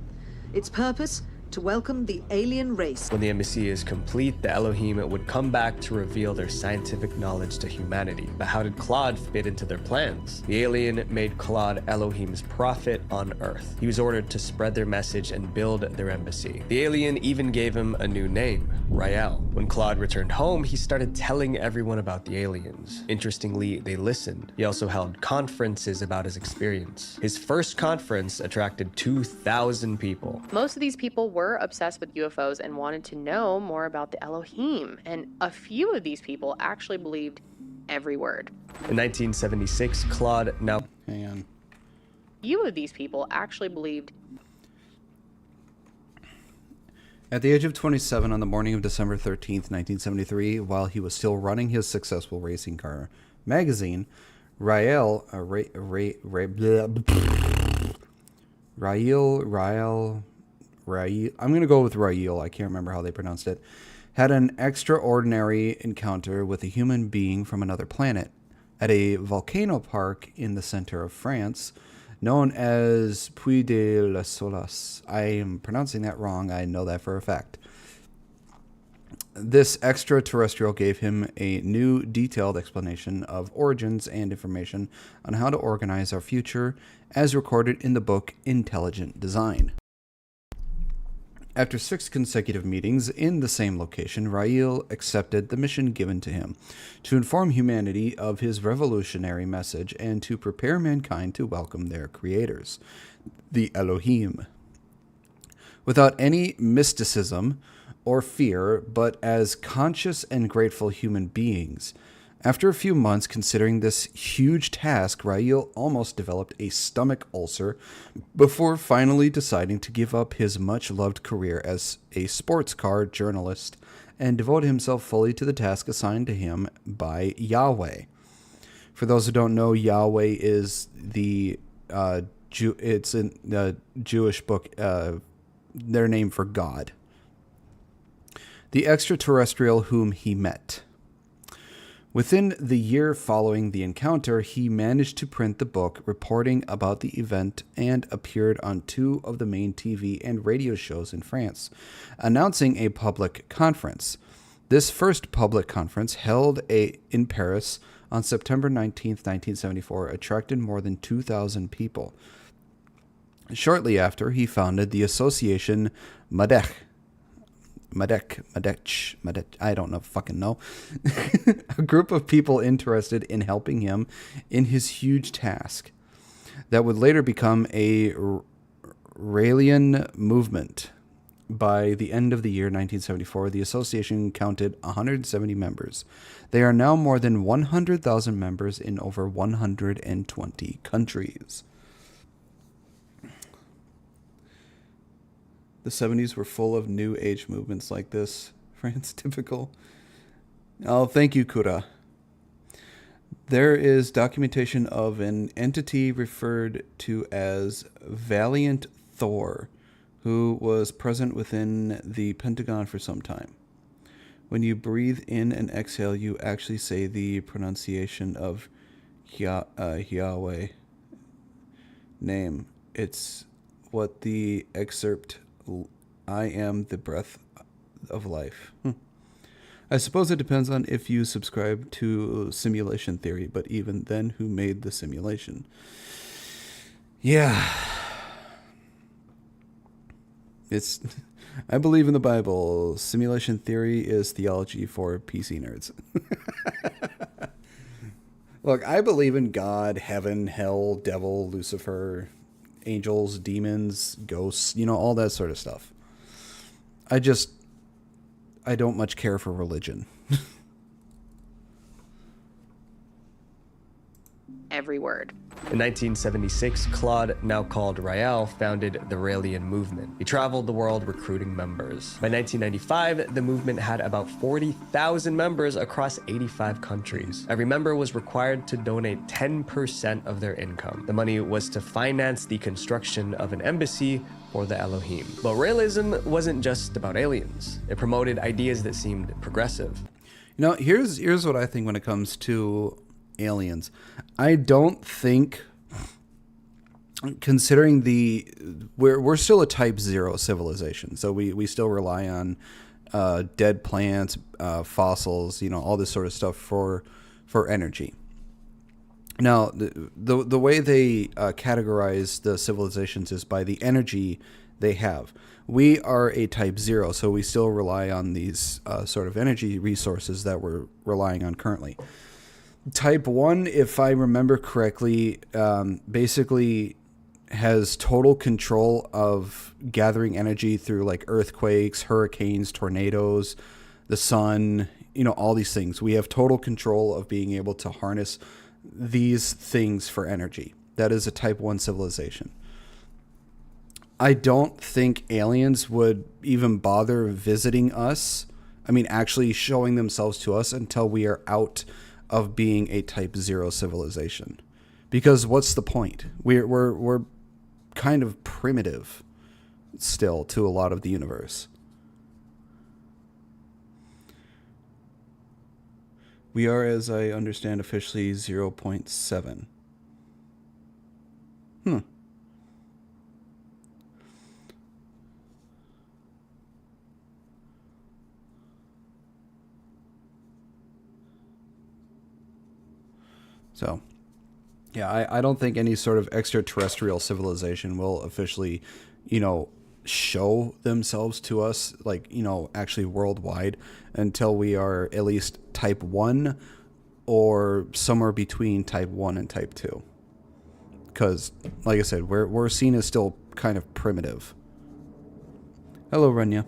Its purpose? To welcome the alien race. When the embassy is complete, the Elohim would come back to reveal their scientific knowledge to humanity. But how did Claude fit into their plans? The alien made Claude Elohim's prophet on Earth. He was ordered to spread their message and build their embassy. The alien even gave him a new name, Rael. When Claude returned home, he started telling everyone about the aliens. Interestingly, they listened. He also held conferences about his experience. His first conference attracted 2,000 people. Most of these people were obsessed with UFOs and wanted to know more about the Elohim, and a few of these people actually believed every word. In 1976, Claude now... Hang on. Few of these people actually believed. At the age of 27 on the morning of December 13th, 1973, while he was still running his successful racing car magazine, Rael, I'm going to go with Rael, I can't remember how they pronounced it, had an extraordinary encounter with a human being from another planet at a volcano park in the center of France, known as Puy de la Solas. I am pronouncing that wrong, I know that for a fact. This extraterrestrial gave him a new detailed explanation of origins and information on how to organize our future, as recorded in the book Intelligent Design. After 6 consecutive meetings in the same location, Rael accepted the mission given to him to inform humanity of his revolutionary message and to prepare mankind to welcome their creators, the Elohim. Without any mysticism or fear, but as conscious and grateful human beings, After a few months considering this huge task, Rael almost developed a stomach ulcer before finally deciding to give up his much-loved career as a sports car journalist and devote himself fully to the task assigned to him by Yahweh. For those who don't know, Yahweh is the it's in the Jewish book, their name for God. The extraterrestrial whom he met. Within the year following the encounter, he managed to print the book reporting about the event and appeared on 2 of the main TV and radio shows in France, announcing a public conference. This first public conference, held in Paris on September 19th, 1974, attracted more than 2,000 people. Shortly after, he founded the association Madech, I don't fucking know. A group of people interested in helping him in his huge task that would later become a Raelian movement. By the end of the year 1974, the association counted 170 members. They are now more than 100,000 members in over 120 countries. The 70s were full of new age movements like this. France, typical. Oh, thank you, Kura. There is documentation of an entity referred to as Valiant Thor, who was present within the Pentagon for some time. When you breathe in and exhale, you actually say the pronunciation of Yahweh name. It's what the excerpt, I am the breath of life. I suppose it depends on if you subscribe to simulation theory, but even then, who made the simulation? Yeah. I believe in the Bible. Simulation theory is theology for PC nerds. Look, I believe in God, heaven, hell, devil, Lucifer, angels, demons, ghosts, all that sort of stuff. I don't much care for religion. Every word. In 1976, Claude, now called Rael, founded the Raelian movement. He traveled the world recruiting members. By 1995, the movement had about 40,000 members across 85 countries. Every member was required to donate 10% of their income. The money was to finance the construction of an embassy for the Elohim. But Raelism wasn't just about aliens. It promoted ideas that seemed progressive. Here's what I think when it comes to aliens. I don't think, considering we're still a type 0 civilization, so we still rely on dead plants, fossils, all this sort of stuff for energy. Now, the way they categorize the civilizations is by the energy they have. We are a type 0, so we still rely on these sort of energy resources that we're relying on currently. Type 1, if I remember correctly, basically has total control of gathering energy through like earthquakes, hurricanes, tornadoes, the sun, all these things. We have total control of being able to harness these things for energy. That is a type 1 civilization. I don't think aliens would even bother visiting us. I mean, actually showing themselves to us until we are out of being a type 0 civilization. Because what's the point? We're kind of primitive still to a lot of the universe. We are, as I understand, officially 0.7. So, yeah, I don't think any sort of extraterrestrial civilization will officially, show themselves to us, like, actually worldwide until we are at least type 1 or somewhere between type 1 and type 2. Because, like I said, we're seen as still kind of primitive. Hello, Rania.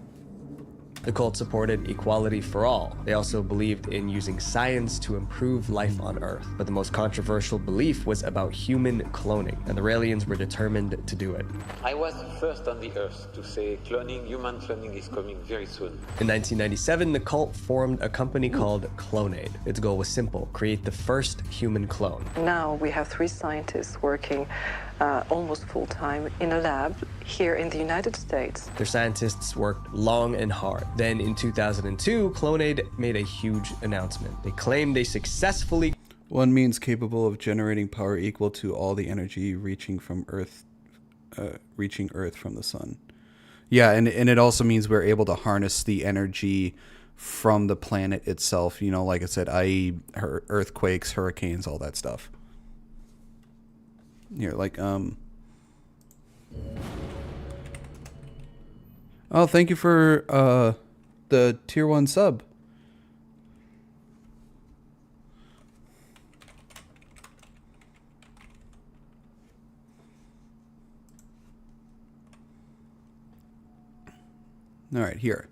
The cult supported equality for all. They also believed in using science to improve life on Earth. But the most controversial belief was about human cloning, and the Raelians were determined to do it. I was the first on the Earth to say human cloning is coming very soon. In 1997, the cult formed a company called Clonaid. Its goal was simple: create the first human clone. Now we have 3 scientists working almost full-time in a lab here in the United States. Their scientists worked long and hard. Then in 2002, Clonaid made a huge announcement. They claimed they successfully... One means capable of generating power equal to all the energy reaching Earth from the sun. Yeah, and it also means we're able to harness the energy from the planet itself, you know, like I said, i.e. earthquakes, hurricanes, all that stuff. Here, like, oh, thank you for, the tier 1 sub. All right, here.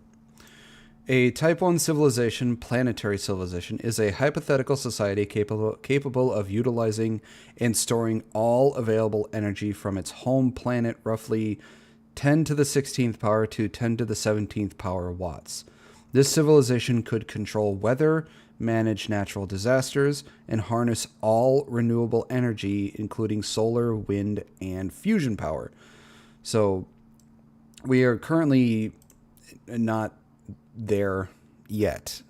A Type 1 civilization, planetary civilization, is a hypothetical society capable of utilizing and storing all available energy from its home planet, roughly 10 to the 16th power to 10 to the 17th power watts. This civilization could control weather, manage natural disasters, and harness all renewable energy, including solar, wind, and fusion power. So we are currently not there yet.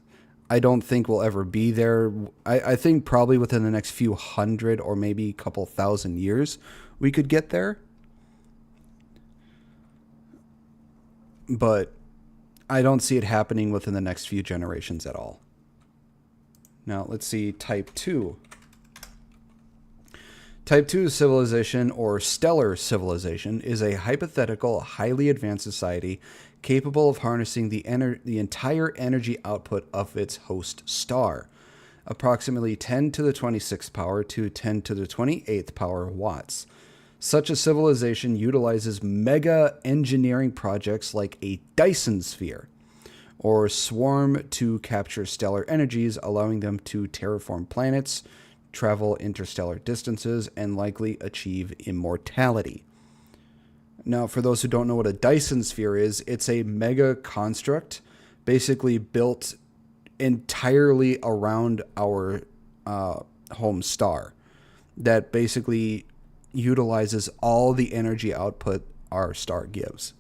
I don't think we'll ever be there. I think probably within the next few hundred or maybe a couple thousand years we could get there. But I don't see it happening within the next few generations at all. Now let's see Type 2. Type 2 civilization, or stellar civilization, is a hypothetical, highly advanced society capable of harnessing the entire energy output of its host star, approximately 10 to the 26th power to 10 to the 28th power watts. Such a civilization utilizes mega engineering projects like a Dyson sphere or swarm to capture stellar energies, allowing them to terraform planets, travel interstellar distances, and likely achieve immortality. Now, for those who don't know what a Dyson sphere is, it's a mega construct basically built entirely around our home star that basically utilizes all the energy output our star gives.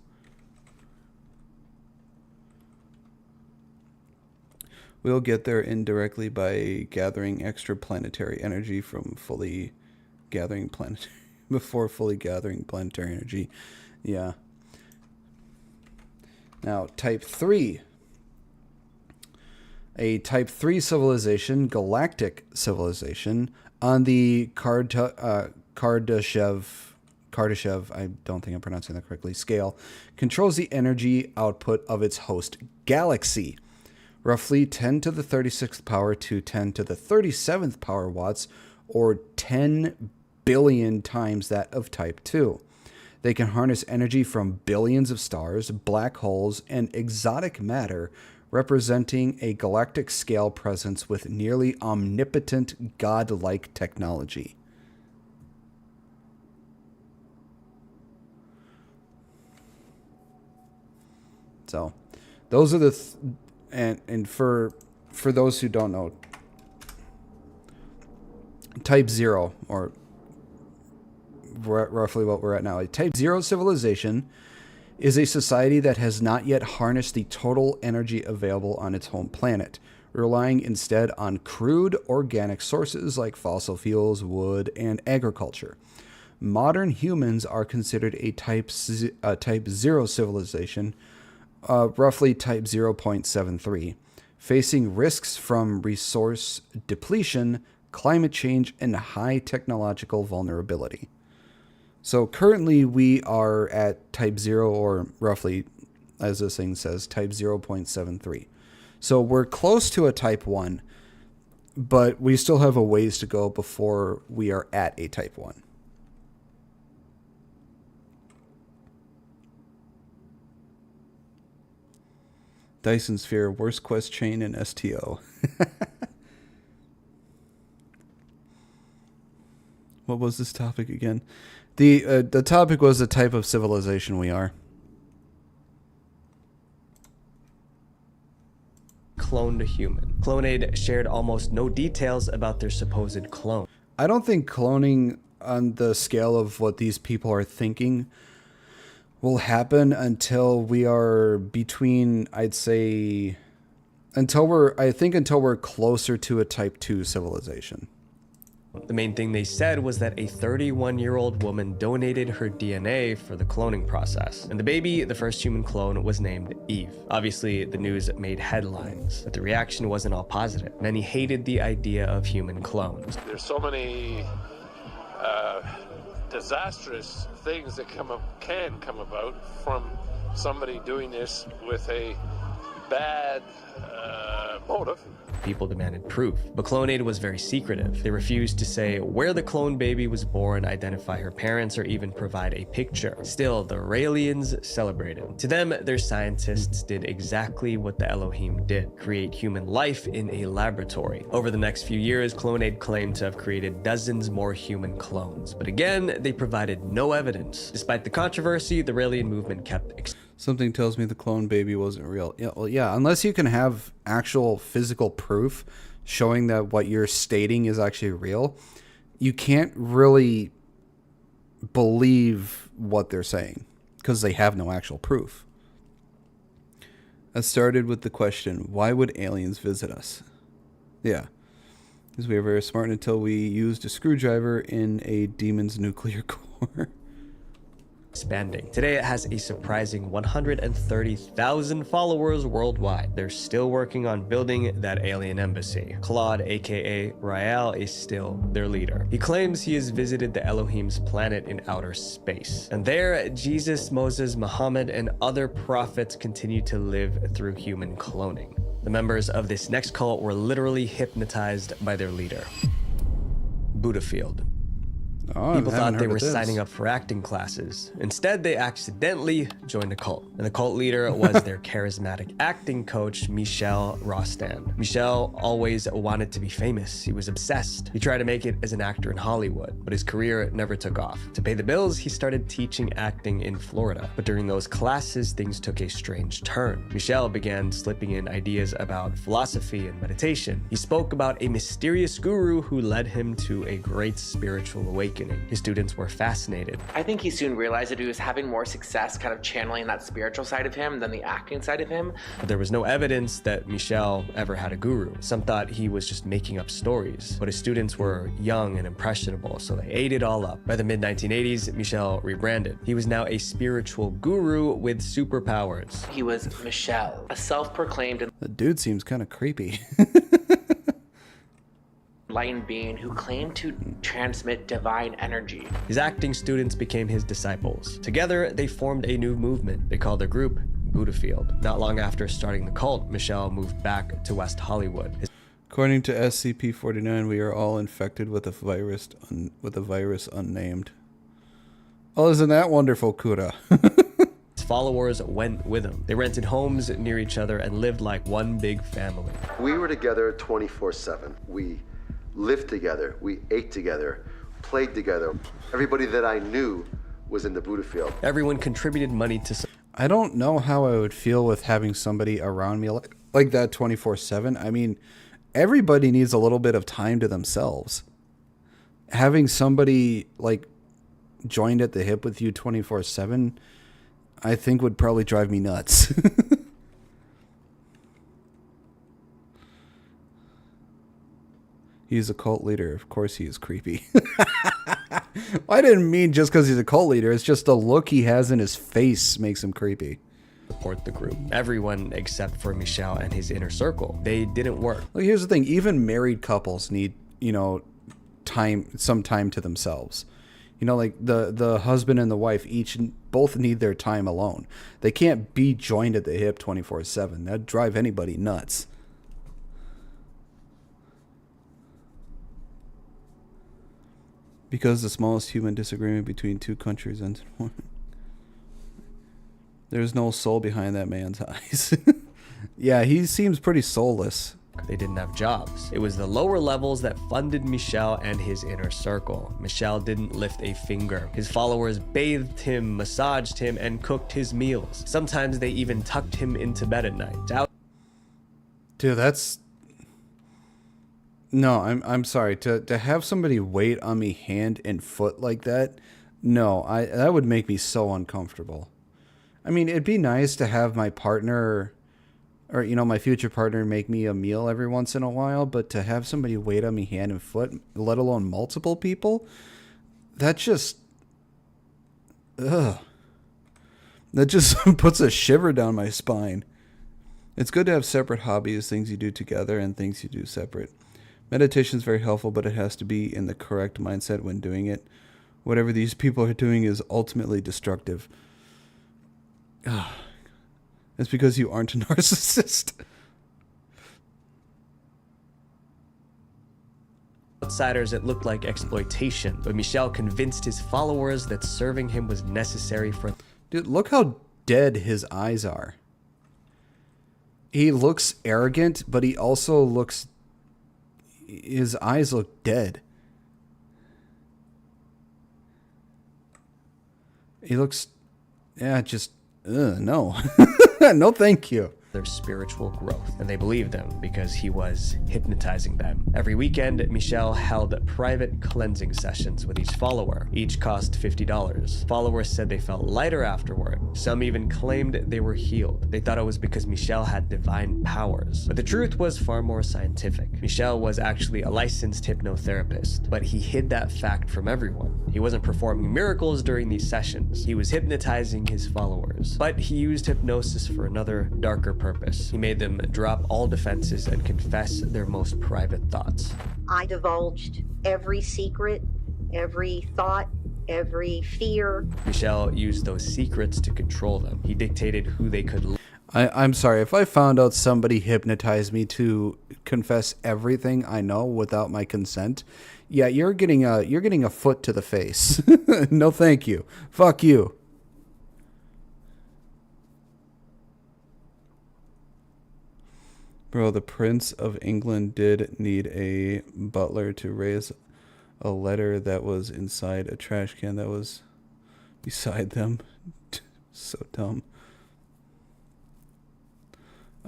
We'll get there indirectly by gathering extra planetary energy from before fully gathering planetary energy. Yeah. Now, Type 3. A Type 3 civilization, galactic civilization, on the Kardashev, I don't think I'm pronouncing that correctly, scale, controls the energy output of its host galaxy, roughly 10 to the 36th power to 10 to the 37th power watts, or 10 billion times that of Type 2. They can harness energy from billions of stars, black holes, and exotic matter, representing a galactic scale presence with nearly omnipotent godlike technology. So, those are the and for those who don't know, Type 0, or roughly what we're at now, a Type 0 civilization is a society that has not yet harnessed the total energy available on its home planet, relying instead on crude organic sources like fossil fuels, wood, and agriculture. Modern humans are considered a Type 0 civilization, roughly Type 0.73, facing risks from resource depletion, climate change, and high technological vulnerability. So currently we are at Type 0, or roughly, as this thing says, Type 0.73. So we're close to a Type 1, but we still have a ways to go before we are at a Type 1. Dyson Sphere, worst quest chain in STO. What was this topic again? The topic was the type of civilization we are. Cloned human. Clonade shared almost no details about their supposed clone. I don't think cloning on the scale of what these people are thinking will happen until we are between, I'd say, until we're closer to a type 2 civilization. The main thing they said was that a 31-year-old woman donated her DNA for the cloning process. And the baby, the first human clone, was named Eve. Obviously, the news made headlines, but the reaction wasn't all positive. Many hated the idea of human clones. There's so many disastrous things that can come about from somebody doing this with a bad motive. People demanded proof, but Clonade was very secretive. They refused to say where the clone baby was born, identify her parents, or even provide a picture. Still, the Raelians celebrated. To them, their scientists did exactly what the Elohim did, create human life in a laboratory. Over the next few years, Clonade claimed to have created dozens more human clones, but again, they provided no evidence. Despite the controversy, the Raelian movement kept Something tells me the clone baby wasn't real. Yeah, well, yeah, unless you can have actual physical proof showing that what you're stating is actually real, you can't really believe what they're saying because they have no actual proof. That started with the question, why would aliens visit us? Yeah, because we were very smart until we used a screwdriver in a demon's nuclear core. Expanding. Today it has a surprising 130,000 followers worldwide. They're still working on building that alien embassy. Claude, aka Rael, is still their leader. He claims he has visited the Elohim's planet in outer space. And there, Jesus, Moses, Muhammad, and other prophets continue to live through human cloning. The members of this next cult were literally hypnotized by their leader. Buddhafield. Oh, people thought they were signing up for acting classes. Instead, they accidentally joined a cult. And the cult leader was their charismatic acting coach, Michel Rostand. Michel always wanted to be famous. He was obsessed. He tried to make it as an actor in Hollywood, but his career never took off. To pay the bills, he started teaching acting in Florida. But during those classes, things took a strange turn. Michel began slipping in ideas about philosophy and meditation. He spoke about a mysterious guru who led him to a great spiritual awakening. His students were fascinated. I think he soon realized that he was having more success kind of channeling that spiritual side of him than the acting side of him. But there was no evidence that Michel ever had a guru. Some thought he was just making up stories. But his students were young and impressionable, so they ate it all up. By the mid-1980s, Michel rebranded. He was now a spiritual guru with superpowers. He was Michel, a self-proclaimed The dude seems kind of creepy. enlightened being who claimed to transmit divine energy. His acting students became his disciples. Together, they formed a new movement. They called their group Buddhafield. Not long after starting the cult, Michel moved back to West Hollywood. According to SCP-49, we are all infected with a virus unnamed. Oh, isn't that wonderful, Kura? His followers went with him. They rented homes near each other and lived like one big family. We were together 24/7. We lived together, we ate together, played together. Everybody that I knew was in the Buddhafield. Everyone contributed money to... I don't know how I would feel with having somebody around me like that 24/7. I mean, everybody needs a little bit of time to themselves. Having somebody like joined at the hip with you 24/7, I think would probably drive me nuts. He's a cult leader. Of course he is creepy. I didn't mean just because he's a cult leader. It's just the look he has in his face makes him creepy. Support the group. Everyone except for Michel and his inner circle. They didn't work. Well, here's the thing. Even married couples need, some time to themselves. Like the husband and the wife both need their time alone. They can't be joined at the hip 24/7. That'd drive anybody nuts. Because the smallest human disagreement between two countries ends in war. There's no soul behind that man's eyes. Yeah, he seems pretty soulless. They didn't have jobs. It was the lower levels that funded Michel and his inner circle. Michel didn't lift a finger. His followers bathed him, massaged him, and cooked his meals. Sometimes they even tucked him into bed at night. Dude, that's... No, I'm sorry. To have somebody wait on me hand and foot like that, no, that would make me so uncomfortable. I mean, it'd be nice to have my partner, or, you know, my future partner make me a meal every once in a while, but to have somebody wait on me hand and foot, let alone multiple people, that just... Ugh. That just puts a shiver down my spine. It's good to have separate hobbies, things you do together and things you do separate. Meditation is very helpful, but it has to be in the correct mindset when doing it. Whatever these people are doing is ultimately destructive. It's because you aren't a narcissist. Outsiders, it looked like exploitation, but Michel convinced his followers that serving him was necessary for... Dude, look how dead his eyes are. He looks arrogant, but he also looks... His eyes look dead. He looks... Yeah, just... no. No, thank you. Their spiritual growth, and they believed him because he was hypnotizing them. Every weekend, Michel held private cleansing sessions with each follower. Each cost $50. Followers said they felt lighter afterward. Some even claimed they were healed. They thought it was because Michel had divine powers. But the truth was far more scientific. Michel was actually a licensed hypnotherapist, but he hid that fact from everyone. He wasn't performing miracles during these sessions. He was hypnotizing his followers. But he used hypnosis for another, darker purpose. He made them drop all defenses and confess their most private thoughts. I divulged every secret, every thought, every fear. Michel used those secrets to control them. He dictated who they could... I'm sorry, if I found out somebody hypnotized me to confess everything I know without my consent, yeah, you're getting a foot to the face. No thank you. Fuck you. Bro, the Prince of England did need a butler to raise a letter that was inside a trash can that was beside them. So dumb.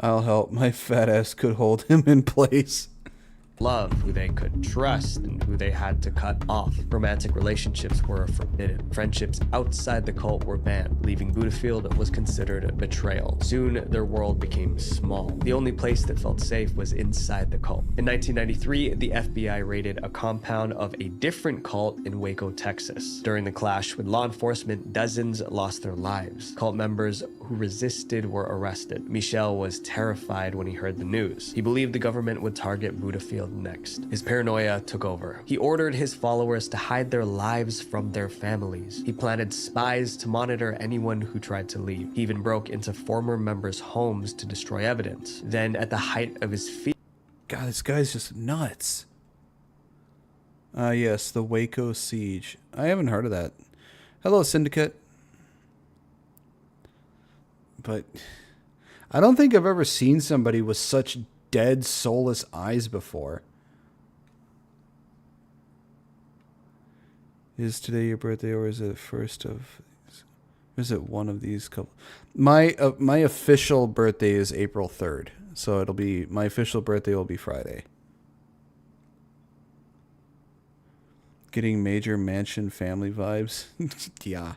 I'll help. My fat ass could hold him in place. Love, who they could trust, and who they had to cut off. Romantic relationships were forbidden. Friendships outside the cult were banned. Leaving Vtuber was considered a betrayal. Soon, their world became small. The only place that felt safe was inside the cult. In 1993, the FBI raided a compound of a different cult in Waco, Texas. During the clash with law enforcement, dozens lost their lives. Cult members who resisted were arrested. Michel was terrified when he heard the news. He believed the government would target Vtuber next. His paranoia took over. He ordered his followers to hide their lives from their families. He planted spies to monitor anyone who tried to leave. He even broke into former members' homes to destroy evidence. Then, at the height of his fear... God, this guy's just nuts. Yes, the Waco Siege. I haven't heard of that. Hello, Syndicate. But I don't think I've ever seen somebody with such dead, soulless eyes before. Is today your birthday, or is it first of... Or is it one of these couple? My official birthday is April 3rd. So it'll be... My official birthday will be Friday. Getting major mansion family vibes. Yeah.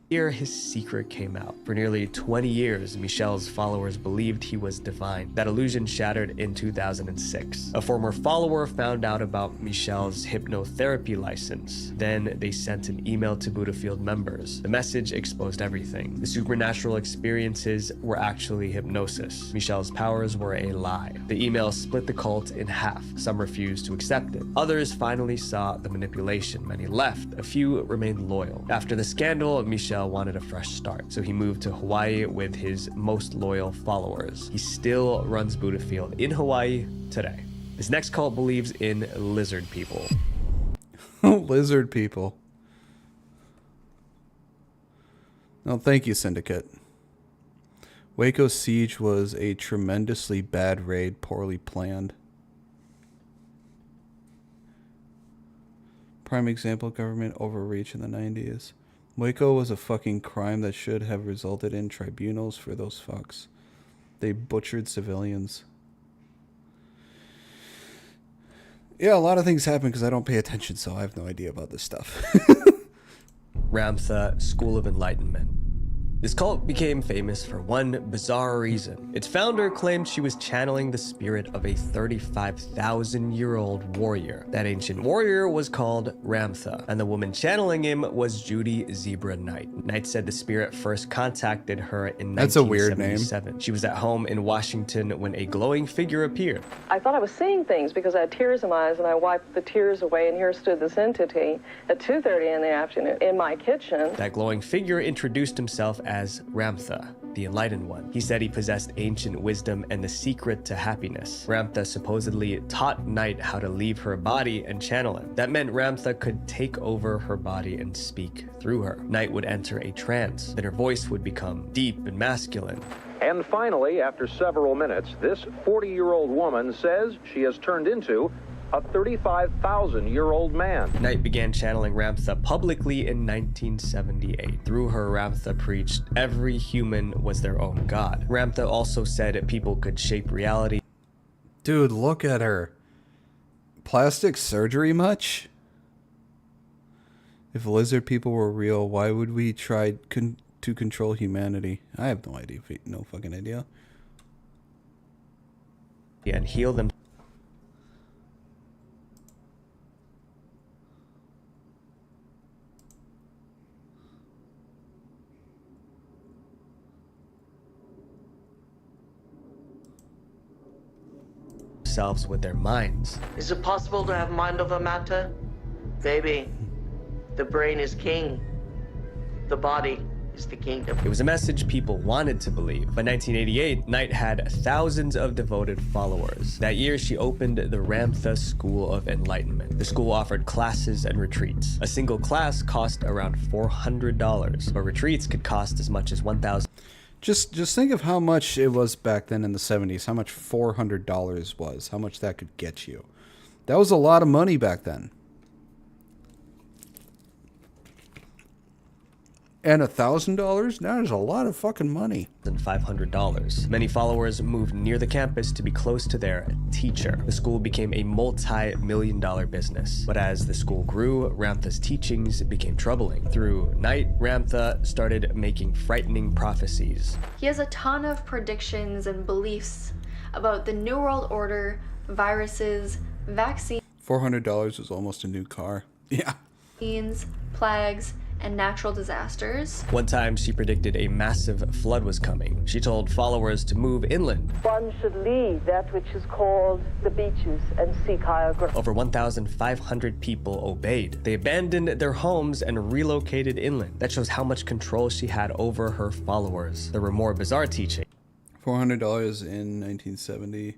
Here, his secret came out. For nearly 20 years, Michel's followers believed he was divine. That illusion shattered in 2006. A former follower found out about Michel's hypnotherapy license. Then they sent an email to Vtuber members. The message exposed everything. The supernatural experiences were actually hypnosis. Michel's powers were a lie. The email split the cult in half. Some refused to accept it. Others finally saw the manipulation. Many left. A few remained loyal. After the scandal, Michel wanted a fresh start, so he moved to Hawaii with his most loyal followers. He still runs Vtuber in Hawaii today. This next cult believes in lizard people. Lizard people. No, thank you, Syndicate. Waco siege was a tremendously bad raid, poorly planned. Prime example, government overreach in the 90s. Waco was a fucking crime that should have resulted in tribunals for those fucks. They butchered civilians. Yeah, a lot of things happen because I don't pay attention, so I have no idea about this stuff. Ramtha School of Enlightenment. This cult became famous for one bizarre reason. Its founder claimed she was channeling the spirit of a 35,000-year-old warrior. That ancient warrior was called Ramtha, and the woman channeling him was Judy Zebra Knight. Knight said the spirit first contacted her in 1977. That's a weird name. She was at home in Washington when a glowing figure appeared. I thought I was seeing things because I had tears in my eyes, and I wiped the tears away, and here stood this entity at 2:30 in the afternoon in my kitchen. That glowing figure introduced himself as Ramtha, the Enlightened One. He said he possessed ancient wisdom and the secret to happiness. Ramtha supposedly taught Knight how to leave her body and channel him. That meant Ramtha could take over her body and speak through her. Knight would enter a trance, then her voice would become deep and masculine. And finally, after several minutes, this 40-year-old woman says she has turned into a 35,000-year-old man. Knight began channeling Ramtha publicly in 1978. Through her, Ramtha preached every human was their own god. Ramtha also said people could shape reality. Dude, look at her. Plastic surgery much? If lizard people were real, why would we try to control humanity? I have no idea. No fucking idea. And heal them. Themselves with their minds. Is it possible to have mind over matter? Baby, the brain is king. The body is the kingdom. It was a message people wanted to believe. By 1988, Knight had thousands of devoted followers. That year, she opened the Ramtha School of Enlightenment. The school offered classes and retreats. A single class cost around $400, but retreats could cost as much as $1,000. Just think of how much it was back then in the 70s, how much $400 was, how much that could get you. That was a lot of money back then. And $1,000? That is a lot of fucking money. And $500. Many followers moved near the campus to be close to their teacher. The school became a multi-million-dollar business. But as the school grew, Ramtha's teachings became troubling. Through Knight, Ramtha started making frightening prophecies. He has a ton of predictions and beliefs about the New World Order, viruses, vaccines, $400 is almost a new car. Yeah. plagues, and natural disasters. One time, she predicted a massive flood was coming. She told followers to move inland. One should leave that which is called the beaches and seek higher ground. Over 1,500 people obeyed. They abandoned their homes and relocated inland. That shows how much control she had over her followers. There were more bizarre teachings. $400 in 1970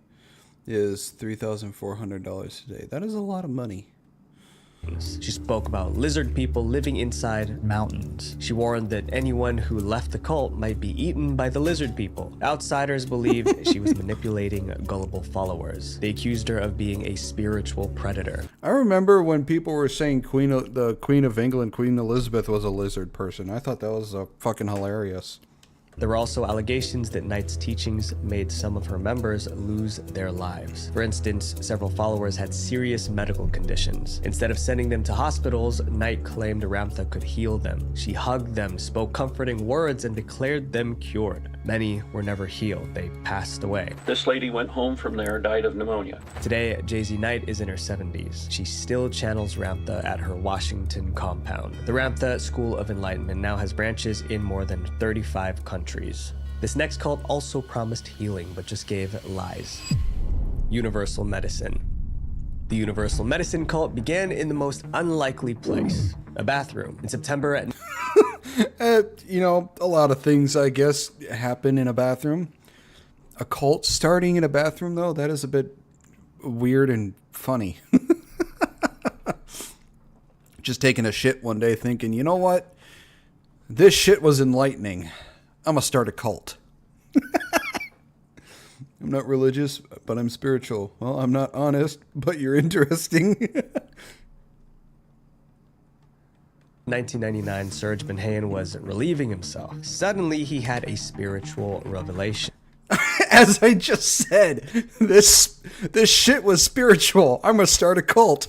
is $3,400 today. That is a lot of money. She spoke about lizard people living inside mountains. She warned that anyone who left the cult might be eaten by the lizard people. Outsiders believed she was manipulating gullible followers. They accused her of being a spiritual predator. I remember when people were saying the Queen of England, Queen Elizabeth, was a lizard person. I thought that was fucking hilarious. There were also allegations that Knight's teachings made some of her members lose their lives. For instance, several followers had serious medical conditions. Instead of sending them to hospitals, Knight claimed Ramtha could heal them. She hugged them, spoke comforting words, and declared them cured. Many were never healed. They passed away. This lady went home from there, died of pneumonia. Today, Jay-Z Knight is in her 70s. She still channels Ramtha at her Washington compound. The Ramtha School of Enlightenment now has branches in more than 35 countries. This next cult also promised healing, but just gave lies. Universal medicine. The universal medicine cult began in the most unlikely place, a bathroom. In September at... You know, a lot of things, I guess, happen in a bathroom. A cult starting in a bathroom, though, that is a bit weird and funny. Just taking a shit one day thinking, you know what? This shit was enlightening. I'm gonna start a cult. I'm not religious, but I'm spiritual. Well, I'm not honest, but you're interesting. 1999, Serge Benhayan was relieving himself. Suddenly, he had a spiritual revelation. As I just said, this shit was spiritual. I'm gonna start a cult.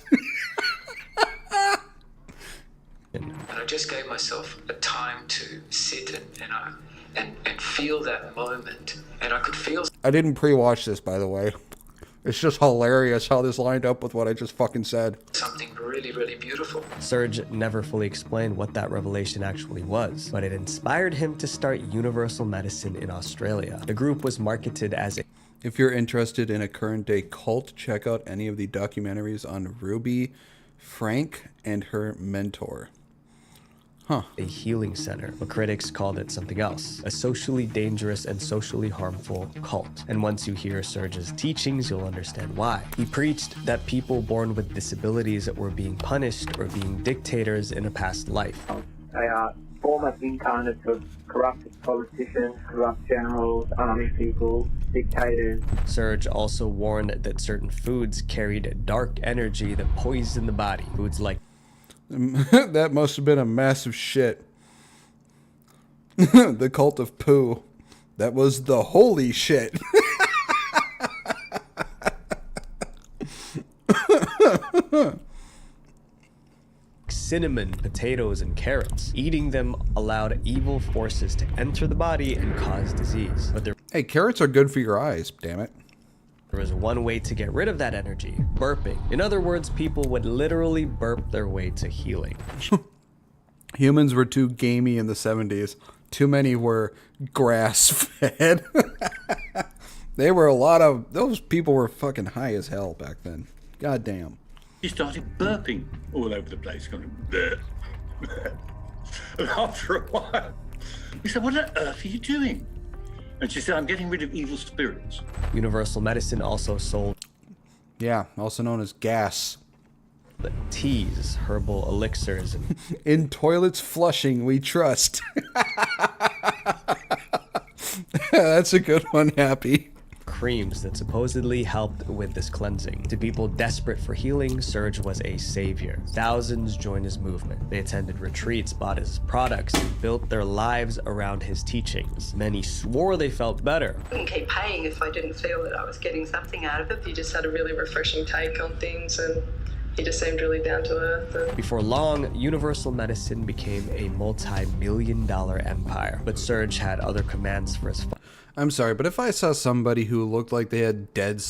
And I just gave myself a time to sit and feel that moment. And I could feel... I didn't pre-watch this, by the way. It's just hilarious how this lined up with what I just fucking said. something really, really beautiful. Serge never fully explained what that revelation actually was, but it inspired him to start Universal Medicine in Australia. The group was marketed as a... If you're interested in a current day cult, check out any of the documentaries on Ruby, Frank, and her mentor. A healing center, but critics called it something else, a socially dangerous and socially harmful cult. And once you hear Serge's teachings, you'll understand why. He preached that people born with disabilities were being punished or being dictators in a past life. They are former incarnates of corrupt politicians, corrupt generals, army people, dictators. Serge also warned that certain foods carried dark energy that poisoned the body. Foods like that must have been a massive shit. The cult of poo. That was the holy shit. cinnamon, potatoes, and carrots. Eating them allowed evil forces to enter the body and cause disease. But hey, carrots are good for your eyes, damn it. There was one way to get rid of that energy: burping. In other words, people would literally burp their way to healing. Humans were too gamey in the 70s. Too many were grass-fed. They were those people were fucking high as hell back then. God damn. He started burping all over the place, going bleh, bleh. And after a while, we said, "What on earth are you doing?" And she said, "I'm getting rid of evil spirits." Universal Medicine also sold, also known as gas, teas, herbal elixirs, and in toilets flushing we trust. That's a good one, Happy. Creams that supposedly helped with this cleansing. To people desperate for healing, Serge was a savior. Thousands joined his movement. They attended retreats, bought his products, and built their lives around his teachings. Many swore they felt better. I wouldn't keep paying if I didn't feel that I was getting something out of it. He just had a really refreshing take on things, and he just seemed really down to earth. Before long, Universal Medicine became a multi-million-dollar empire. But Serge had other commands for his... I'm sorry, but if I saw somebody who looked like they had dead